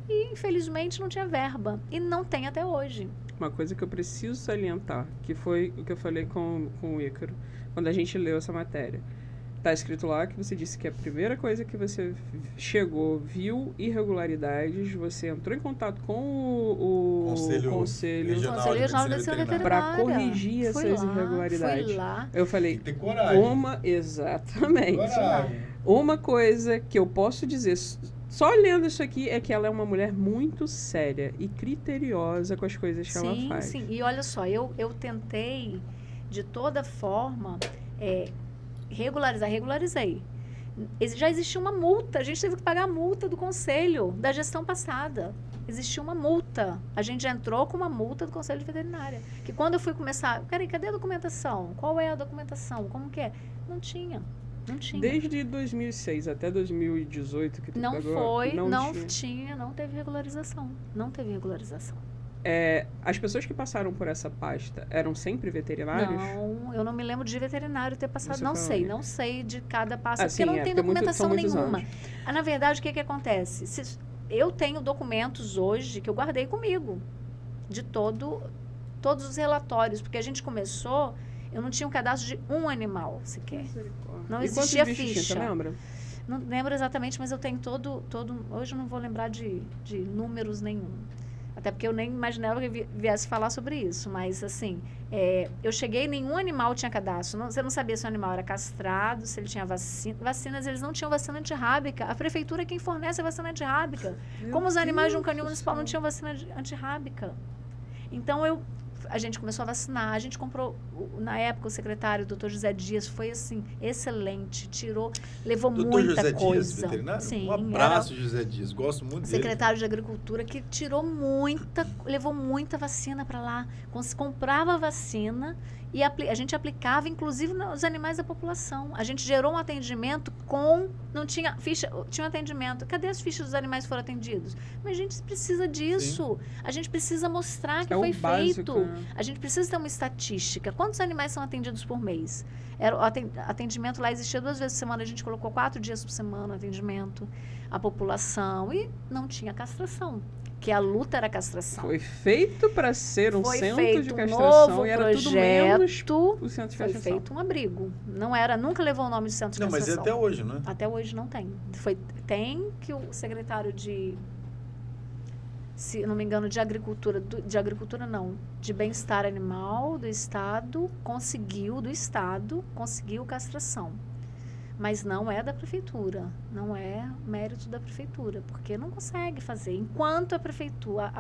S3: E, infelizmente, não tinha verba. E não tem até hoje.
S1: Uma coisa que eu preciso salientar, que foi o que eu falei com o Ícaro, quando a gente leu essa matéria. Está escrito lá que você disse que a primeira coisa que você chegou, viu irregularidades, você entrou em contato com o Conselho
S3: Regional de Medicina Veterinária
S1: para corrigir essas irregularidades.
S3: Fui lá.
S1: Eu falei,
S2: tem coragem.
S1: Exatamente. Uma coisa que eu posso dizer Só lendo isso aqui é que ela é uma mulher muito séria e criteriosa com as coisas que ela faz.
S3: Sim, e olha só, eu tentei de toda forma regularizei. Já existia uma multa, a gente teve que pagar a multa do conselho da gestão passada. Existia uma multa. A gente já entrou com uma multa do Conselho de Veterinária. Que quando eu fui começar, cadê a documentação? Qual é a documentação? Como que é? Não tinha.
S1: Desde 2006 até 2018 que tu
S3: não
S1: pegou,
S3: foi, não teve regularização. Não teve regularização.
S1: As pessoas que passaram por essa pasta eram sempre veterinários?
S3: Não, eu não me lembro de veterinário ter passado. Não sei de cada pasta, porque
S1: sim,
S3: não tem documentação nenhuma.
S1: Anos.
S3: Na verdade, o que acontece? Eu tenho documentos hoje que eu guardei comigo, de todos os relatórios, porque a gente começou, eu não tinha um cadastro de um animal sequer. Não existia ficha.
S1: Você lembra?
S3: Não lembro exatamente, mas eu tenho todo hoje eu não vou lembrar de números nenhum. Até porque eu nem imaginava que viesse falar sobre isso. Mas, assim, eu cheguei, nenhum animal tinha cadastro. Você não sabia se o animal era castrado, se ele tinha vacina. Vacinas, eles não tinham vacina antirrábica. A prefeitura é quem fornece a vacina antirrábica. Como os animais de um canil municipal não tinham vacina antirrábica. Então, a gente começou a vacinar, a gente comprou, na época, o secretário, o doutor José Dias, foi assim, excelente, levou muita
S2: José
S3: coisa.
S2: Dias, veterinário?
S3: Sim,
S2: um abraço, José Dias, gosto muito dele.
S3: Secretário de Agricultura, que levou muita vacina para lá, comprava vacina e a gente aplicava, inclusive, nos animais da população. A gente gerou um atendimento não tinha ficha, tinha um atendimento. Cadê as fichas dos animais que foram atendidos? Mas a gente precisa disso. Sim. A gente precisa mostrar que foi feito. A gente precisa ter uma estatística. Quantos animais são atendidos por mês? O atendimento lá existia 2 vezes por semana. A gente colocou 4 dias por semana o atendimento à população. E não tinha castração. Que a luta era a castração.
S1: Foi feito para ser um centro de castração e era tudo menos o centro de castração.
S3: Foi feito um abrigo. Nunca levou o nome de centro de castração.
S2: Não, mas até hoje, né?
S3: Até hoje não tem. Tem que o secretário se não me engano, de bem-estar animal do Estado, conseguiu castração. Mas não é da prefeitura, não é mérito da prefeitura, porque não consegue fazer. Enquanto a prefeitura,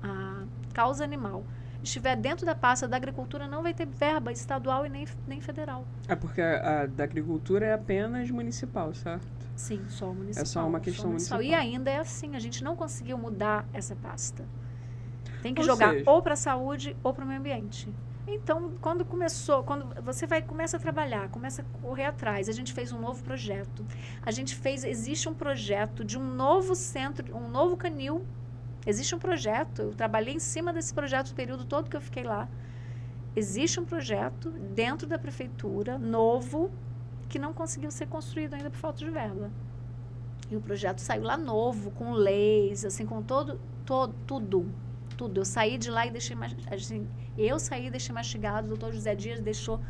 S3: a causa animal, estiver dentro da pasta da agricultura, não vai ter verba estadual e nem federal.
S1: Porque a da agricultura é apenas municipal, certo?
S3: Sim, só municipal.
S1: É só uma questão municipal.
S3: E ainda é assim, a gente não conseguiu mudar essa pasta. Tem que jogar ou para a saúde ou para o meio ambiente. Então, quando você começa a trabalhar, começa a correr atrás, a gente fez um novo projeto. Existe um projeto de um novo centro, um novo canil. Existe um projeto, eu trabalhei em cima desse projeto o período todo que eu fiquei lá. Existe um projeto dentro da prefeitura, novo, que não conseguiu ser construído ainda por falta de verba. E o projeto saiu lá novo, com leis, assim, com tudo. Eu saí de lá e deixei deixei mastigado, o doutor José Dias deixou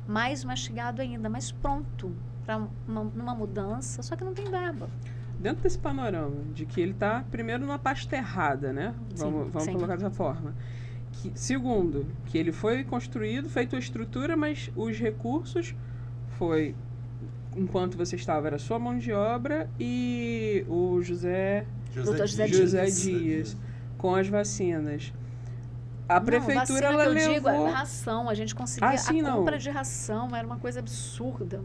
S3: mais mastigado ainda, mas pronto para numa mudança, só que não tem verba.
S1: Dentro desse panorama de que ele está, primeiro, numa pasta errada, né? Vamos colocar dessa forma. Segundo, que ele foi construído, feito a estrutura, mas os recursos enquanto você estava, era sua mão de obra e o José Dias com as vacinas. A prefeitura ela levou...
S3: digo, a ração, a gente conseguia compra de ração, era uma coisa absurda.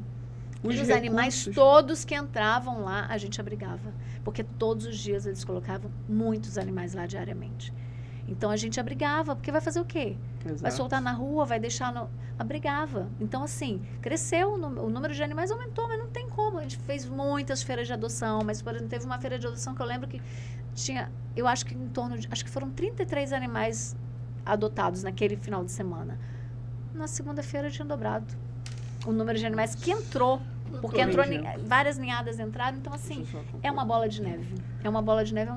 S3: Os animais todos que entravam lá, a gente abrigava. Porque todos os dias eles colocavam muitos animais lá diariamente. Então, a gente abrigava, porque vai fazer o quê?
S1: Exato.
S3: Vai soltar na rua, vai deixar abrigava. Então, assim, cresceu, o número de animais aumentou, mas não tem como. A gente fez muitas feiras de adoção, mas, por exemplo, teve uma feira de adoção que eu lembro que tinha, eu acho que acho que foram 33 animais adotados naquele final de semana. Na segunda-feira tinha dobrado o número de animais que entrou. Porque várias ninhadas entraram, então assim, é uma bola de neve. É uma bola de neve,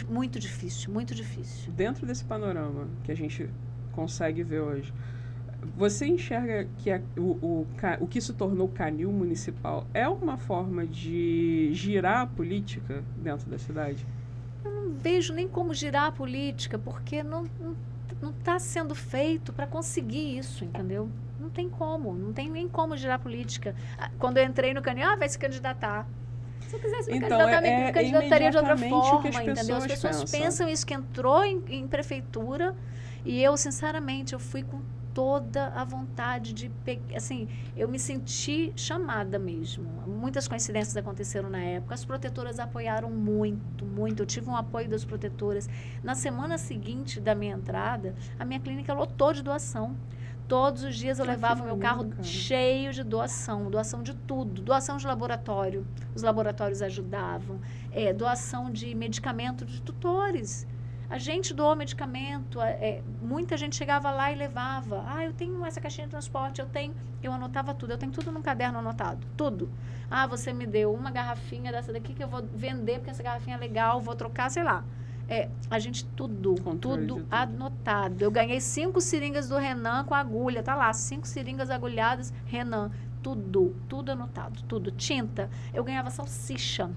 S3: muito difícil, muito difícil.
S1: Dentro desse panorama que a gente consegue ver hoje, você enxerga que o que se tornou o canil municipal é uma forma de girar a política dentro da cidade?
S3: Eu não vejo nem como girar a política, porque não está sendo feito para conseguir isso, entendeu? Não tem nem como girar política. Quando eu entrei no canil, vai se candidatar. Se eu quisesse me candidatar, me candidataria de outra forma, entendeu? As pessoas pensam isso, que entrou em prefeitura, e eu, sinceramente, eu fui com toda a vontade de... Assim, eu me senti chamada mesmo. Muitas coincidências aconteceram na época. As protetoras apoiaram muito, muito. Eu tive um apoio das protetoras. Na semana seguinte da minha entrada, a minha clínica lotou de doação. Todos os dias eu levava o meu carro cheio de doação de tudo. Doação de laboratório. Os laboratórios ajudavam. Doação de medicamento de tutores. A gente doou medicamento, muita gente chegava lá e levava. Eu tenho essa caixinha de transporte, eu anotava tudo. Eu tenho tudo num caderno anotado, tudo. Você me deu uma garrafinha dessa daqui que eu vou vender porque essa garrafinha é legal, vou trocar, sei lá. A gente tudo anotado. Eu ganhei 5 seringas do Renan com agulha, tá lá, 5 seringas agulhadas, Renan. Tudo anotado, tudo. Tinta, eu ganhava salsicha,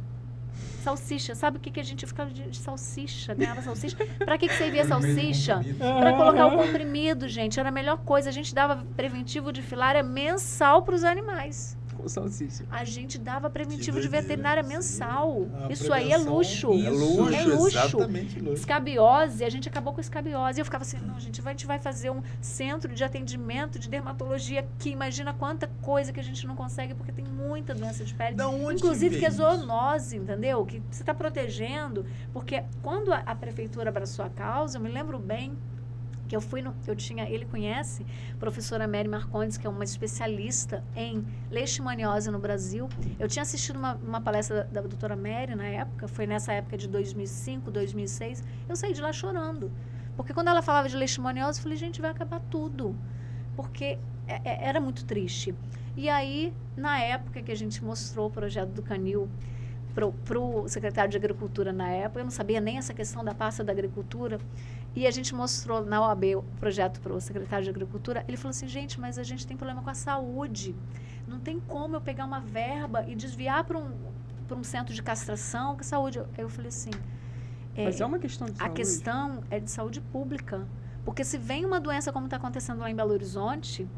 S3: sabe o que a gente ficava de salsicha? Ganhava salsicha. Pra que servia salsicha? Pra colocar o comprimido, gente. Era a melhor coisa. A gente dava preventivo de filária mensal para os animais.
S1: Com salsicha.
S3: A gente dava preventivo de veterinária mensal. Isso aí é luxo.
S2: É luxo.
S3: Exatamente luxo. Escabiose, a gente acabou com escabiose. E eu ficava assim, não, gente, a gente vai fazer um centro de atendimento de dermatologia aqui. Imagina quanta coisa que a gente não consegue, porque tem muita doença de pele. Inclusive que é zoonose, entendeu? Que você está protegendo. Porque quando a prefeitura abraçou a causa, eu me lembro bem que ele conhece a professora Mary Marcondes, que é uma especialista em leishmaniose no Brasil. Eu tinha assistido uma palestra da doutora Mary na época, foi nessa época de 2005, 2006, eu saí de lá chorando. Porque quando ela falava de leishmaniose, eu falei, gente, vai acabar tudo. Porque era muito triste. E aí, na época que a gente mostrou o projeto do Canil para o secretário de Agricultura na época, eu não sabia nem essa questão da pasta da agricultura, e a gente mostrou na OAB o projeto para o secretário de Agricultura, ele falou assim, gente, mas a gente tem problema com a saúde, não tem como eu pegar uma verba e desviar para um centro de castração, com a saúde. Eu falei assim...
S1: Mas é uma questão de saúde.
S3: A questão é de saúde pública, porque se vem uma doença como está acontecendo lá em Belo Horizonte,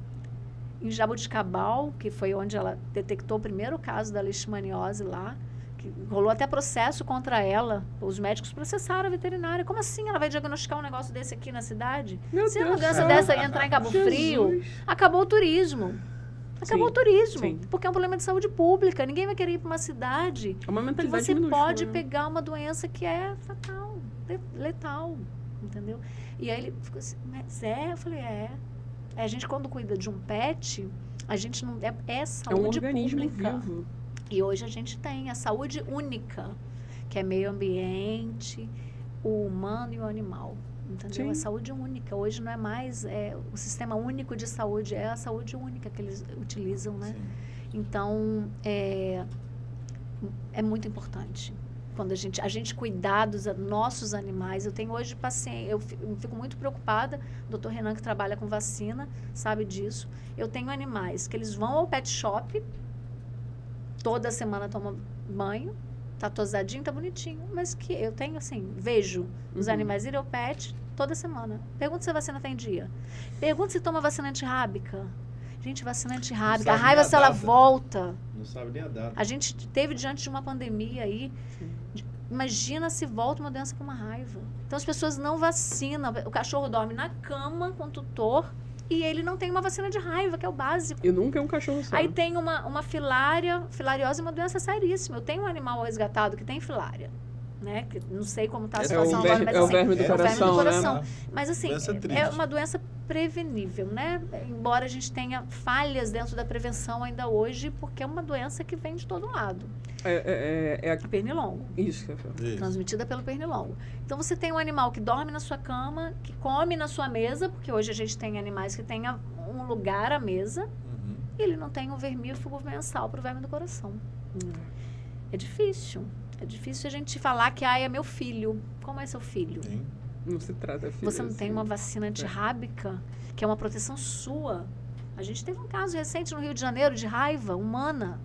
S3: em Jaboticabal, que foi onde ela detectou o primeiro caso da leishmaniose lá, que rolou até processo contra ela, os médicos processaram a veterinária. Como assim ela vai diagnosticar um negócio desse aqui na cidade? Se uma doença dessa entrar em Cabo Frio, acabou o turismo. Acabou o turismo, porque é um problema de saúde pública. Ninguém vai querer ir para uma cidade que você pode pegar uma doença que é fatal, letal, entendeu? E aí ele ficou assim, mas eu falei, a gente quando cuida de um pet, a gente não... É saúde
S1: um organismo
S3: pública.
S1: Vivo.
S3: E hoje a gente tem a saúde única, que é meio ambiente, o humano e o animal. Entendeu? A saúde única. Hoje não é mais o sistema único de saúde, é a saúde única que eles utilizam, né? Sim. Então, é muito importante. Quando a gente cuidar dos nossos animais. Eu tenho hoje paciente, eu fico muito preocupada, o doutor Renan, que trabalha com vacina, sabe disso. Eu tenho animais que eles vão ao pet shop, toda semana tomam banho, tá tosadinho, tá bonitinho, mas que eu tenho assim, vejo os animais irem ao pet toda semana. Pergunta se a vacina tá em dia. Pergunta se toma vacina antirrábica. Gente, vacina antirrábica, a raiva se ela volta.
S2: Não sabe nem a data.
S3: A gente teve diante de uma pandemia aí, imagina se volta uma doença com uma raiva. Então as pessoas não vacinam, o cachorro dorme na cama com o tutor, e ele não tem uma vacina de raiva, que é o básico.
S1: E nunca é um cachorro só.
S3: Aí tem uma filariose, uma doença seríssima. Eu tenho um animal resgatado que tem filária, né? Que não sei como está a situação agora, mas
S1: é o verme do coração,
S3: né? Mas assim, é uma doença prevenível, né? Embora a gente tenha falhas dentro da prevenção ainda hoje, porque é uma doença que vem de todo lado.
S1: É a
S3: pernilongo.
S1: Isso.
S3: Transmitida pelo pernilongo. Então, você tem um animal que dorme na sua cama, que come na sua mesa, porque hoje a gente tem animais que têm um lugar à mesa, e ele não tem um vermífugo mensal para o verme do coração. É difícil. É difícil a gente falar que é meu filho. Como é seu filho?
S2: Sim.
S1: Não se trata filho.
S3: Você não tem uma vacina antirrábica, que é uma proteção sua. A gente teve um caso recente no Rio de Janeiro de raiva humana.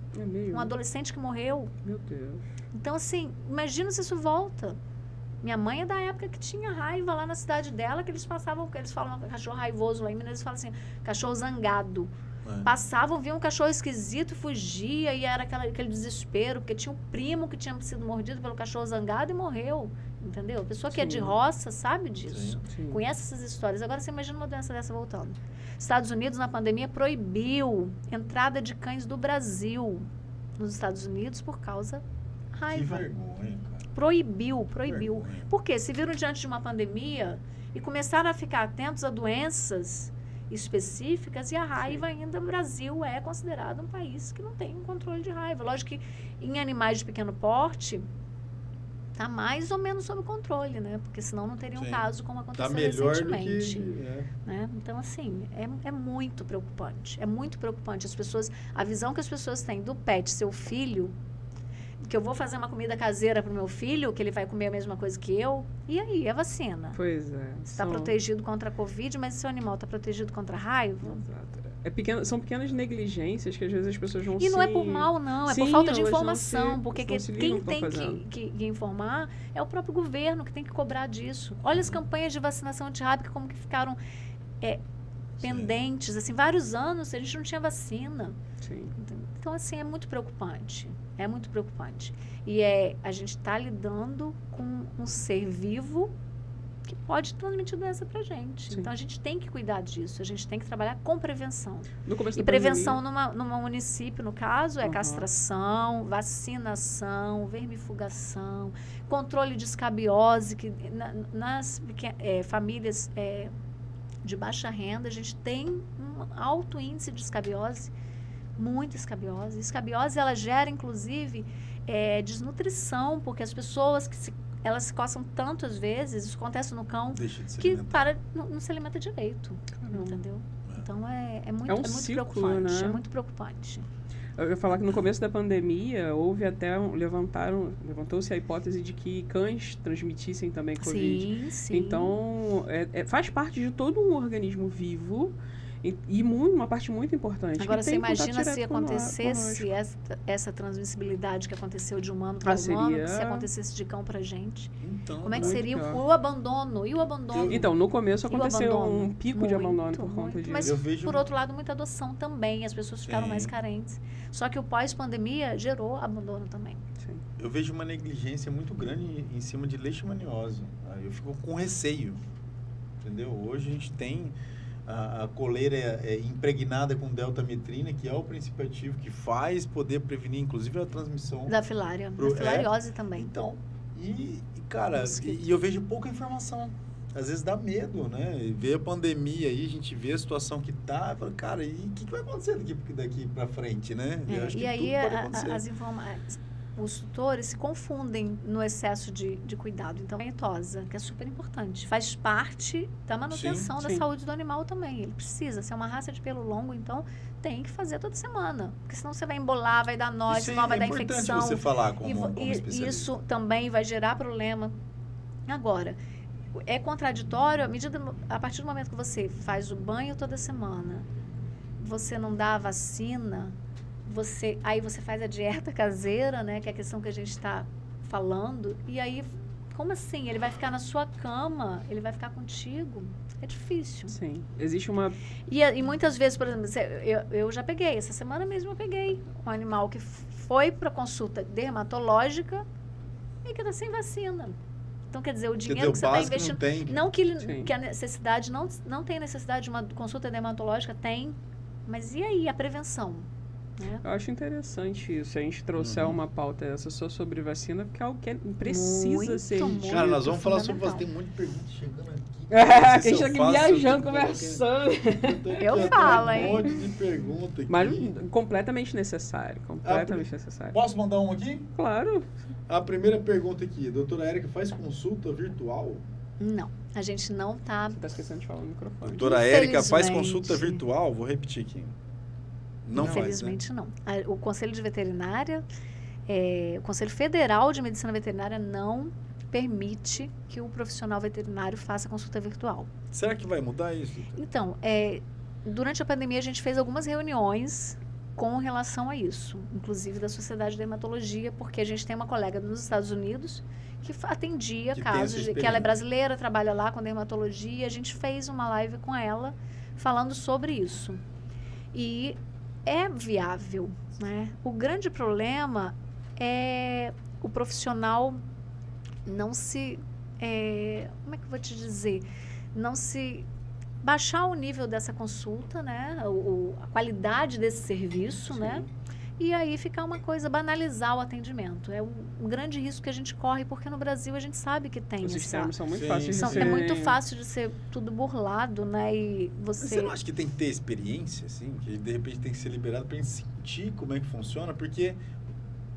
S3: Um adolescente que morreu.
S1: Meu Deus.
S3: Então, assim, imagina se isso volta. Minha mãe é da época que tinha raiva lá na cidade dela, que eles falam cachorro raivoso lá em Minas, eles falam assim, cachorro zangado. Passavam, viam um cachorro esquisito, fugia, e era aquele desespero, porque tinha um primo que tinha sido mordido pelo cachorro zangado e morreu, entendeu? A pessoa que é de roça sabe disso, conhece essas histórias. Agora você imagina uma doença dessa voltando. Estados Unidos, na pandemia, proibiu entrada de cães do Brasil nos Estados Unidos por causa raiva.
S2: Que vergonha, cara.
S3: Proibiu.
S2: Vergonha.
S3: Porque se viram diante de uma pandemia e começaram a ficar atentos a doenças específicas, e a raiva ainda, o Brasil é considerado um país que não tem controle de raiva. Lógico que em animais de pequeno porte está mais ou menos sob controle, né? Porque senão não teria um caso como aconteceu recentemente. Né? Então, assim, é muito preocupante. É muito preocupante. A visão que as pessoas têm do pet, seu filho, que eu vou fazer uma comida caseira para o meu filho, que ele vai comer a mesma coisa que eu, e aí, a vacina?
S1: Pois é.
S3: Você está protegido contra a Covid, mas seu animal está protegido contra a raiva?
S1: Exato. São pequenas negligências que às vezes as pessoas não
S3: E não é por mal, não. É por falta de informação. Porque quem tem que informar é o próprio governo, que tem que cobrar disso. Olha as campanhas de vacinação antirrábica, como que ficaram pendentes. Assim, vários anos a gente não tinha vacina.
S1: Sim.
S3: Então, assim, é muito preocupante. É muito preocupante. E a gente está lidando com um ser vivo que pode transmitir doença para a gente. Sim. Então, a gente tem que cuidar disso. A gente tem que trabalhar com prevenção. E prevenção numa município, no caso, é castração, vacinação, vermifugação, controle de escabiose, que nas famílias de baixa renda, a gente tem um alto índice de escabiose, muita escabiose. Escabiose, ela gera, inclusive, desnutrição, porque as pessoas elas se coçam tanto às vezes, isso acontece no cão, que não se alimenta direito, entendeu? Então, é muito
S1: ciclo,
S3: preocupante,
S1: né?
S3: É muito preocupante.
S1: Eu ia falar que no começo da pandemia, houve até, levantou-se a hipótese de que cães transmitissem também Covid.
S3: Sim.
S1: Então, faz parte de todo um organismo vivo e uma parte muito importante.
S3: Agora, você imagina se acontecesse essa transmissibilidade que aconteceu de humano para humano, se acontecesse de cão para gente.
S2: Então,
S3: como é que seria o abandono? E o abandono?
S1: Então, no começo aconteceu um pico de abandono por conta disso.
S3: Mas, por outro lado, muita adoção também. As pessoas ficaram mais carentes. Só que o pós-pandemia gerou abandono também.
S1: Sim.
S2: Eu vejo uma negligência muito grande em cima de leishmaniose. Eu fico com receio, entendeu? Hoje a gente tem a coleira impregnada com deltametrina, que é o princípio ativo que faz poder prevenir, inclusive, a transmissão
S3: da filária, da filariose também.
S2: Então, cara, eu vejo pouca informação. Às vezes dá medo, né? E ver a pandemia aí, a gente vê a situação que tá, fala, cara, e o que vai acontecer daqui para frente, né? Eu acho que
S3: aí
S2: tudo pode acontecer.
S3: Os tutores se confundem no excesso de cuidado. Então, a tosa, que é super importante, faz parte da manutenção da saúde do animal também. Ele precisa ser uma raça de pelo longo, então tem que fazer toda semana. Porque senão você vai embolar, vai dar nó, senão vai dar infecção. É importante
S2: você falar como especialista.
S3: Isso também vai gerar problema. Agora, é contraditório a partir do momento que você faz o banho toda semana, você não dá a vacina, aí você faz a dieta caseira, né, que é a questão que a gente está falando, e aí, como assim? Ele vai ficar na sua cama, ele vai ficar contigo? É difícil.
S1: Sim, existe uma...
S3: E muitas vezes, por exemplo, eu já peguei, essa semana mesmo eu peguei um animal que foi para consulta dermatológica e que está sem vacina. Então, quer dizer, o dinheiro que você está investindo... Não que a necessidade, não tem necessidade de uma consulta dermatológica, tem, mas e aí a prevenção?
S1: Eu acho interessante isso, se a gente trouxer uma pauta essa só sobre vacina, porque é algo que precisa ser...
S2: Cara, nós vamos falar sobre vacina, tem um monte de perguntas chegando aqui.
S1: A gente está aqui viajando, conversando.
S3: Eu falo, hein?
S2: Um monte de perguntas aqui.
S1: Mas completamente necessário, necessário.
S2: Posso mandar uma aqui?
S1: Claro.
S2: A primeira pergunta aqui, doutora Érica, faz consulta virtual?
S3: Não, a gente não está...
S1: Você está esquecendo de falar no microfone.
S2: Doutora Érica, faz consulta virtual? Vou repetir aqui. Não
S3: Infelizmente
S2: faz, né?
S3: não. O Conselho de Veterinária, o Conselho Federal de Medicina Veterinária não permite que o profissional veterinário faça consulta virtual.
S2: Será que vai mudar isso?
S3: Então, durante a pandemia a gente fez algumas reuniões com relação a isso, inclusive da Sociedade de Dermatologia, porque a gente tem uma colega nos Estados Unidos que atendia casos, que ela é brasileira, trabalha lá com dermatologia, a gente fez uma live com ela falando sobre isso. E é viável, né? O grande problema é o profissional não se... como é que eu vou te dizer? Não se... baixar o nível dessa consulta, né? A qualidade desse serviço, né? E aí ficar uma coisa, banalizar o atendimento. É um grande risco que a gente corre, porque no Brasil a gente sabe que tem.
S1: Os sistemas são muito fáceis de ser...
S3: É muito fácil de ser tudo burlado, né? E você
S2: não acha que tem que ter experiência, assim? Que de repente tem que ser liberado para a gente sentir como é que funciona? Porque,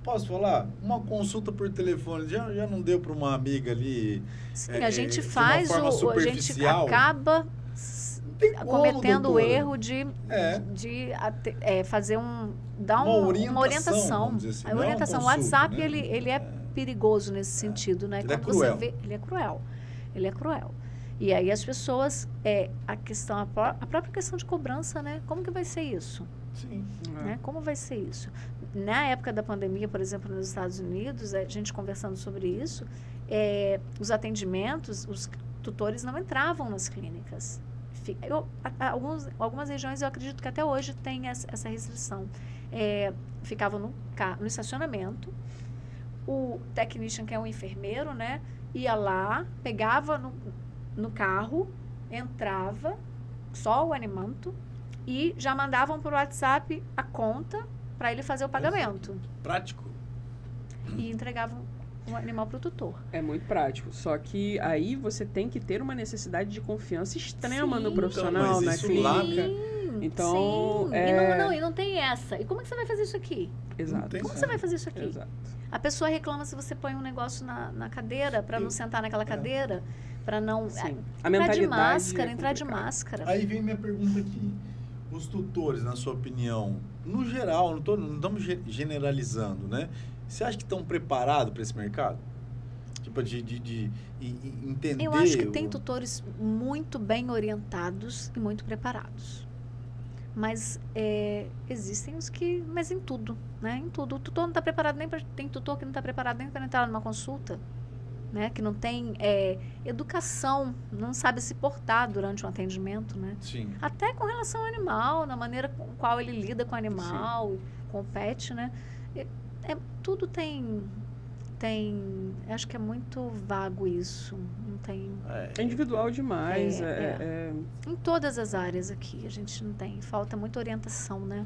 S2: posso falar, uma consulta por telefone já não deu para uma amiga ali...
S3: Sim, a gente faz, a gente acaba... cometendo o erro de fazer dar uma orientação. Assim, a orientação. O WhatsApp, né? ele é perigoso nesse sentido, né?
S2: Ele Quando você vê,
S3: ele é cruel. Ele é cruel. E aí as pessoas, a própria questão de cobrança, né? Como que vai ser isso?
S2: Sim.
S3: Né? Como vai ser isso? Na época da pandemia, por exemplo, nos Estados Unidos, a gente conversando sobre isso, os atendimentos, os tutores não entravam nas clínicas. Algumas regiões eu acredito que até hoje tem essa restrição. Ficavam no estacionamento, o technician, que é um enfermeiro, né, ia lá, pegava no carro, entrava, só o animanto, e já mandavam por WhatsApp a conta para ele fazer o pagamento.
S2: Prático.
S3: E entregavam o animal para o tutor.
S1: É muito prático. Só que aí você tem que ter uma necessidade de confiança extrema no profissional, na clínica. Então,
S3: E não tem essa. E como é que você vai fazer isso aqui?
S1: Exato.
S3: Como você vai fazer isso aqui?
S1: Exato.
S3: A pessoa reclama se você põe um negócio na cadeira, para não sentar naquela cadeira, para não...
S1: A mentalidade
S3: entrar de máscara.
S2: Aí vem minha pergunta aqui. Os tutores, na sua opinião, no geral, não estamos generalizando, né? Você acha que estão preparados para esse mercado? Tipo, de entender...
S3: Eu acho que tem tutores muito bem orientados e muito preparados. Mas existem os que... Mas em tudo, né? Em tudo. O tutor não está preparado nem para... Tem tutor que não está preparado nem para entrar numa consulta, né? Que não tem educação, não sabe se portar durante um atendimento, né?
S2: Sim.
S3: Até com relação ao animal, na maneira com qual ele lida com o animal, com o pet, né? Tudo tem... Acho que é muito vago isso. Não tem...
S1: É individual demais.
S3: Em todas as áreas aqui, a gente não tem. Falta muita orientação, né?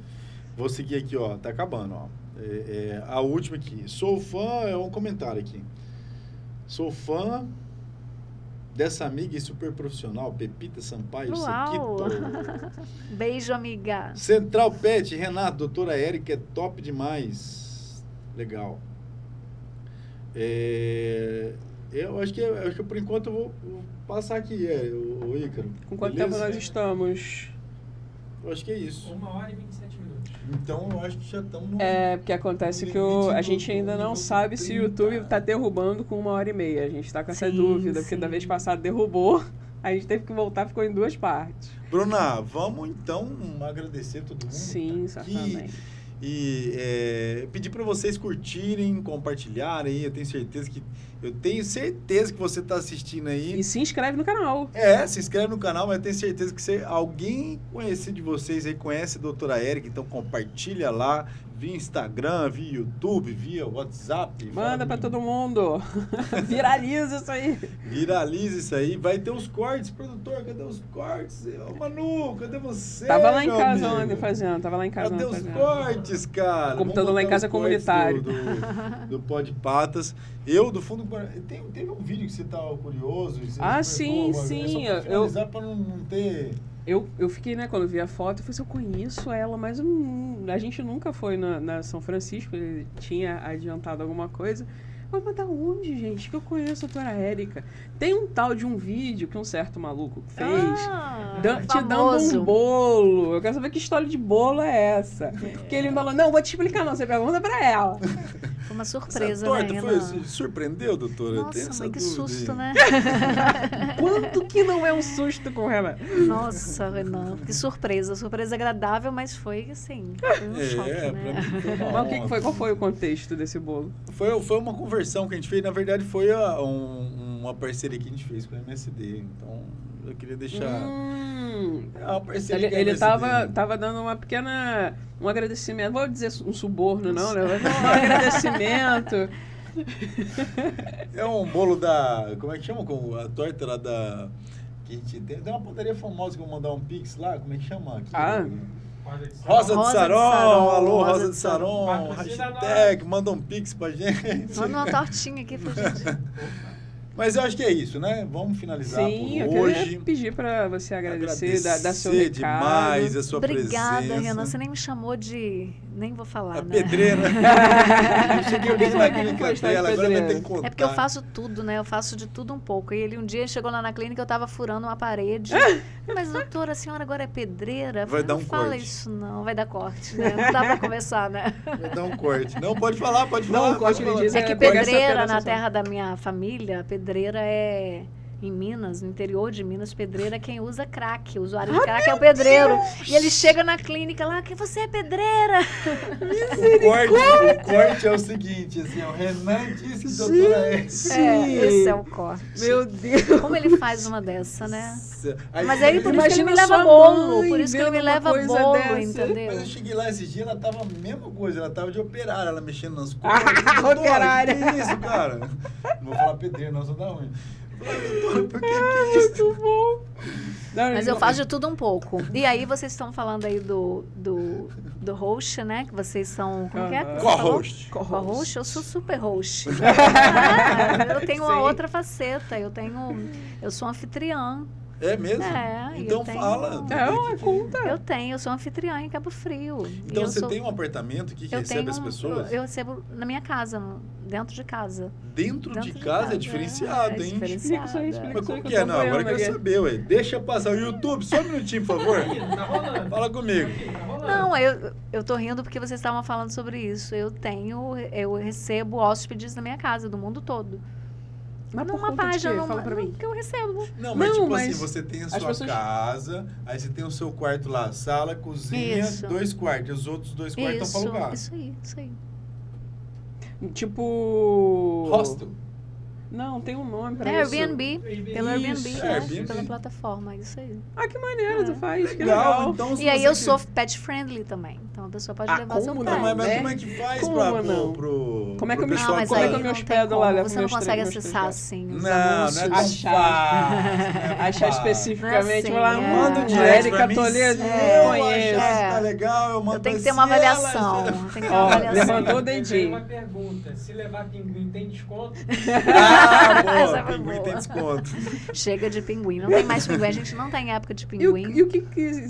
S2: Vou seguir aqui, ó. Tá acabando, ó. A última aqui. Sou fã, é um comentário aqui. Sou fã dessa amiga e super profissional, Pepita Sampaio Sequito.
S3: Beijo, amiga.
S2: Central Pet, Renato, doutora Érica, é top demais. Legal. Eu acho que por enquanto eu vou passar aqui, o Ícaro.
S1: Com quanto tempo nós estamos?
S2: Eu acho que é isso.
S4: 1h e 27 minutos.
S2: Então, eu acho que já estamos no...
S1: Porque acontece que a gente ainda não sabe se o YouTube está derrubando com 1h30. A gente está com essa dúvida, porque da vez passada derrubou, a gente teve que voltar, ficou em 2 partes.
S2: Bruna, vamos então agradecer todo mundo.
S1: Sim, certamente.
S2: E pedir para vocês curtirem, compartilharem. Eu tenho certeza que você está assistindo aí.
S1: E se inscreve no canal.
S2: Se inscreve no canal, mas eu tenho certeza que alguém conhecido de vocês aí conhece a doutora Érica, então compartilha lá, via Instagram, via YouTube, via WhatsApp.
S1: Manda para todo mundo. Viraliza isso aí.
S2: Viraliza isso aí. Vai ter os cortes, produtor. Cadê os cortes? Ô, Manu, cadê você?
S1: Tava lá em casa ontem fazendo. Cadê
S2: os cortes, cara?
S1: O computador lá em casa é comunitário.
S2: Do Pod Patas. Eu, do fundo... Teve um vídeo que você estava curioso.
S1: Sim.
S2: Finalizar para não ter...
S1: Eu fiquei, né, quando vi a foto, eu falei assim, eu conheço ela, mas a gente nunca foi na São Francisco, ele tinha adiantado alguma coisa. Mas da onde, gente? Que eu conheço a doutora Érica. Tem um tal de um vídeo que um certo maluco fez, te dando um bolo. Eu quero saber que história de bolo é essa. Porque ele falou, não, vou te explicar não, você pergunta pra ela.
S3: Foi uma surpresa,
S2: essa torta surpreendeu, doutora?
S3: Nossa, mas que susto, né?
S1: Quanto que não é um susto com ela?
S3: Nossa, Renan, que surpresa. Surpresa agradável, mas foi assim, foi um choque, né?
S1: Mas qual foi o contexto desse bolo?
S2: Foi uma conversão que a gente fez, na verdade foi um uma parceria que a gente fez com a MSD. Então, eu queria deixar... É uma parceria
S1: ele tava dando um agradecimento. Vou dizer um suborno, não, né? Um agradecimento.
S2: É um bolo da... Como é que chama? A torta lá da... Que a gente tem uma padaria famosa que eu vou mandar um pix lá. Como é que chama? Aqui, Rosa de Saron. Alô, Rosa de Saron. Hashtag, manda um pix pra gente.
S3: Manda uma tortinha aqui pra gente.
S2: Mas eu acho que é isso, né? Vamos finalizar por hoje.
S1: Eu queria pedir para você agradecer dar seu recado.
S2: Demais a sua presença.
S3: Obrigada, Renan. Você nem me chamou de... Nem vou falar, né?
S2: Pedreira. Eu cheguei na clínica dela, agora vai ter que contar.
S3: É porque eu faço tudo, né? Eu faço de tudo um pouco. E ele um dia chegou lá na clínica, eu tava furando uma parede. Mas, doutora, a senhora agora é pedreira?
S2: Vai dar um
S3: corte. Não fala isso, não. Vai dar corte, né? Não dá pra conversar, né?
S2: Vai dar um corte. Não, pode falar, pode falar.
S1: Não, o corte ele diz.
S3: É que pedreira, na terra da minha família, pedreira é... Em Minas, no interior de Minas, pedreira é quem usa crack. O usuário de crack é o pedreiro. Deus. E ele chega na clínica lá, que você é pedreira.
S2: O corte é o seguinte, assim, o Renan disse que doutora
S3: esse é o corte.
S1: Meu Deus.
S3: Como ele faz uma dessa, né?
S2: Aí,
S3: mas aí por isso que ele me leva bolo. Por isso que ele me leva bolo,
S2: dessa.
S3: Entendeu?
S2: Mas eu cheguei lá esse dia, ela tava a mesma coisa. Ela tava de operária, ela mexendo nas coisas.
S1: Operária.
S2: Que isso, cara? Não vou falar pedreiro, não, só dá ruim. Por que é isso?
S1: Muito bom.
S3: Mas eu faço de tudo um pouco. E aí vocês estão falando aí do host, né? Que vocês são... Como que é?
S2: Co-host.
S3: Co-host? Eu sou super host. Eu tenho uma outra faceta. Eu sou anfitriã.
S2: É mesmo? Então fala.
S1: Conta.
S3: Eu sou anfitriã em Cabo Frio.
S2: Então você tem um apartamento que recebe as pessoas?
S3: Eu recebo na minha casa, dentro de casa.
S2: Dentro de casa é diferenciado, hein?
S3: Diferenciado.
S2: Mas como que é? Não, agora eu quero saber, ué. Deixa passar o YouTube, só um minutinho, por favor. Fala comigo.
S3: Não, eu tô rindo porque vocês estavam falando sobre isso. Eu recebo hóspedes na minha casa, do mundo todo.
S1: Mas
S3: numa página,
S1: fala pra mim.
S3: Que eu recebo.
S2: Não, mas assim, você tem a sua casa, aí você tem o seu quarto lá, sala, cozinha, 2 quartos. E os outros 2 quartos estão pra alugar.
S3: Isso aí.
S1: Tipo...
S2: Hostel.
S1: Não, tem um nome pra isso.
S3: Airbnb. Pelo Airbnb, né? Pela plataforma, isso aí.
S1: Ah, que maneiro, tu faz.
S2: Legal.
S1: Que legal.
S2: Então,
S3: e aí eu sou pet friendly também. Então a pessoa pode levar seu pet.
S2: Mas como é que faz pro
S1: como é que eu
S2: pessoal?
S1: Como é que eu me hospedo lá?
S3: Você não consegue acessar assim.
S2: Não é tão
S1: achar especificamente.
S3: Assim,
S1: Vou lá, manda um direct Érica Toledo. Conheço.
S2: Tá legal, eu mando.
S3: Tem que ter uma avaliação.
S1: Levantou o dedinho.
S4: Uma pergunta: se levar pinguim, tem desconto?
S2: Boa, pinguim tem desconto.
S3: Chega de pinguim. Não tem mais pinguim. A gente não tá em época de pinguim.
S1: E o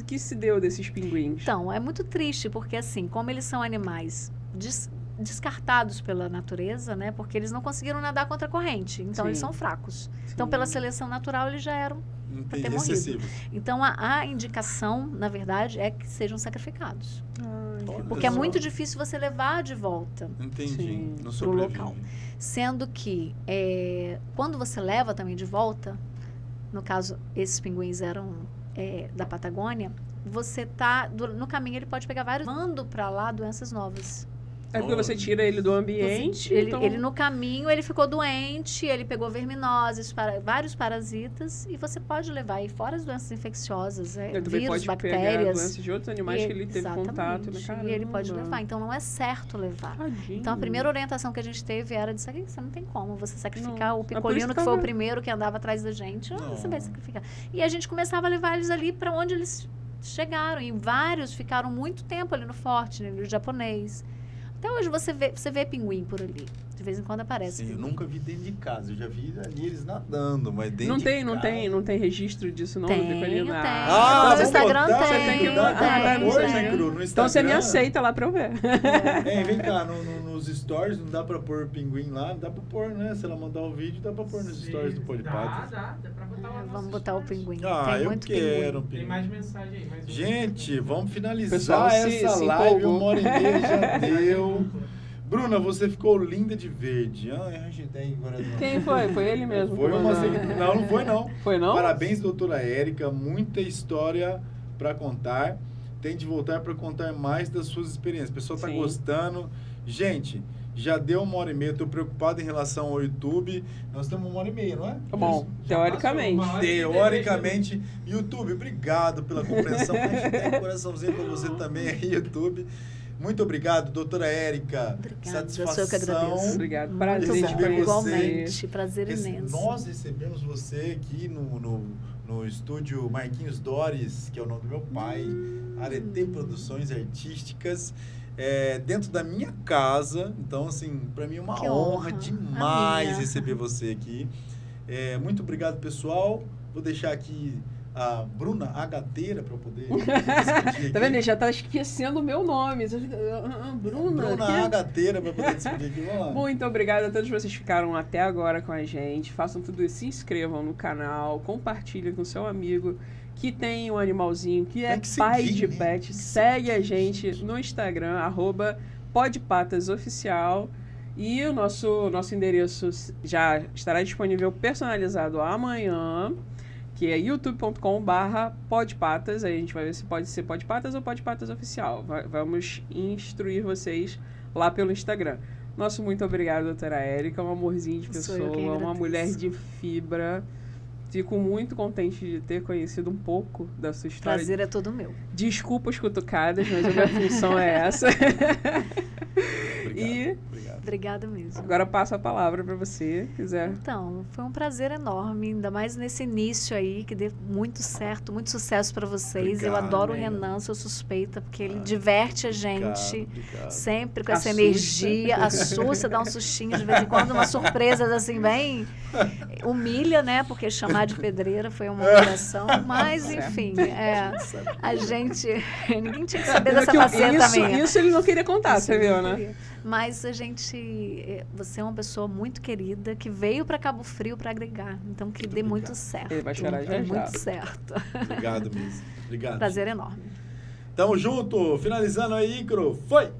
S1: que se deu desses pinguins?
S3: Então, é muito triste, porque assim, como eles são animais descartados pela natureza, né? Porque eles não conseguiram nadar contra a corrente. Então, eles são fracos. Sim. Então, pela seleção natural, eles já eram para ter morrido. Então, a indicação, na verdade, é que sejam sacrificados. Porque é muito difícil você levar de volta.
S2: Entendi.
S3: Pro local. Sendo que, quando você leva também de volta, no caso, esses pinguins eram da Patagônia, você tá no caminho, ele pode pegar vários, mandando para lá doenças novas.
S1: É porque você tira ele do ambiente.
S3: Ele no caminho, ele ficou doente, ele pegou verminoses, vários parasitas, e você pode levar aí fora as doenças infecciosas, vírus,
S1: pode
S3: bactérias.
S1: Pegar doenças de outros animais que ele teve contato.
S3: E ele pode levar. Então, não é certo levar.
S1: Tadinho.
S3: Então, a primeira orientação que a gente teve era de sacrificar. Você não tem como você sacrificar o picolino, que foi o primeiro que andava atrás da gente. Não, você vai sacrificar. E a gente começava a levar eles ali para onde eles chegaram. E vários ficaram muito tempo ali no forte, no japonês. Até hoje você vê pinguim por ali. De vez em quando aparece.
S2: Sim, eu nunca vi dentro de casa. Eu já vi ali eles nadando, mas dentro
S1: de casa... Não tem registro disso, não?
S3: Tem.
S1: No
S3: Instagram tem.
S1: Você tem que botar no Instagram. Então você me aceita lá pra eu ver.
S2: Vem cá, nos stories não dá pra pôr pinguim lá? Dá pra pôr, né? Se ela mandar o vídeo, dá pra pôr nos stories do Polipato.
S4: Dá pra botar lá.
S3: Vamos botar o pinguim.
S2: Tem muito quero
S4: pinguim. Tem mais mensagem aí.
S2: Gente, vamos finalizar essa live. 1h30 já deu. Bruna, você ficou linda de verde.
S1: Quem foi? Foi ele mesmo.
S2: Foi não foi não.
S1: Foi não?
S2: Parabéns, doutora Érica. Muita história para contar. Tem de voltar para contar mais das suas experiências. O pessoal tá gostando. Gente, Já deu 1h30, estou preocupado em relação ao YouTube. Nós temos 1h30, não é?
S1: Bom, teoricamente.
S2: Teoricamente, YouTube, obrigado pela compreensão. A gente tem um coraçãozinho para você também aí, YouTube. Muito obrigado, doutora Érica.
S3: Obrigada,
S2: satisfação.
S3: eu que agradeço.
S1: Obrigado, prazer
S3: de conhecer. Igualmente, prazer imenso.
S2: Nós recebemos você aqui no estúdio Marquinhos Dores, que é o nome do meu pai, Aretê Produções Artísticas, dentro da minha casa. Então, assim, para mim é uma honra demais receber você aqui. Muito obrigado, pessoal. Vou deixar aqui a Bruna Agateira para eu poder
S1: despedir. Tá vendo? Ele já tá esquecendo o meu nome.
S2: Bruna Agateira para poder despedir aqui. Vamos lá.
S1: Muito obrigada a todos vocês que ficaram até agora com a gente. Façam tudo isso, se inscrevam no canal, compartilhem com seu amigo que tem um animalzinho, que é pai de pet. Segue a gente no Instagram, @podpatasoficial. E o nosso endereço já estará disponível personalizado amanhã, que é youtube.com/podpatas. Aí a gente vai ver se pode ser Podpatas ou Podpatas Oficial. Vamos instruir vocês lá pelo Instagram. Nosso muito obrigado, doutora Érica. Um amorzinho de pessoa, uma mulher de fibra. Fico muito contente de ter conhecido um pouco da sua história.
S3: Prazer é todo meu.
S1: Desculpa as cutucadas, mas a minha função é essa.
S3: Obrigada mesmo.
S1: Agora passo a palavra para você, quiser.
S3: Então, foi um prazer enorme, ainda mais nesse início aí, que deu muito certo, muito sucesso para vocês. Eu adoro o Renan, sou suspeita, porque ele diverte a gente sempre com essa energia, assusta, dá um sustinho de vez em quando, umas surpresas assim, bem humilha, né? Porque chamar de pedreira foi uma humilhação, mas enfim, a gente, ninguém tinha que saber dessa faceta minha.
S1: Isso ele não queria contar, você viu, né?
S3: Mas você é uma pessoa muito querida que veio para Cabo Frio para agregar. Então, que dê muito certo.
S1: Ele vai chorar já.
S3: Muito certo.
S2: Obrigado mesmo. Obrigado.
S3: Prazer enorme.
S2: Tamo junto. Finalizando aí, Icro. Foi!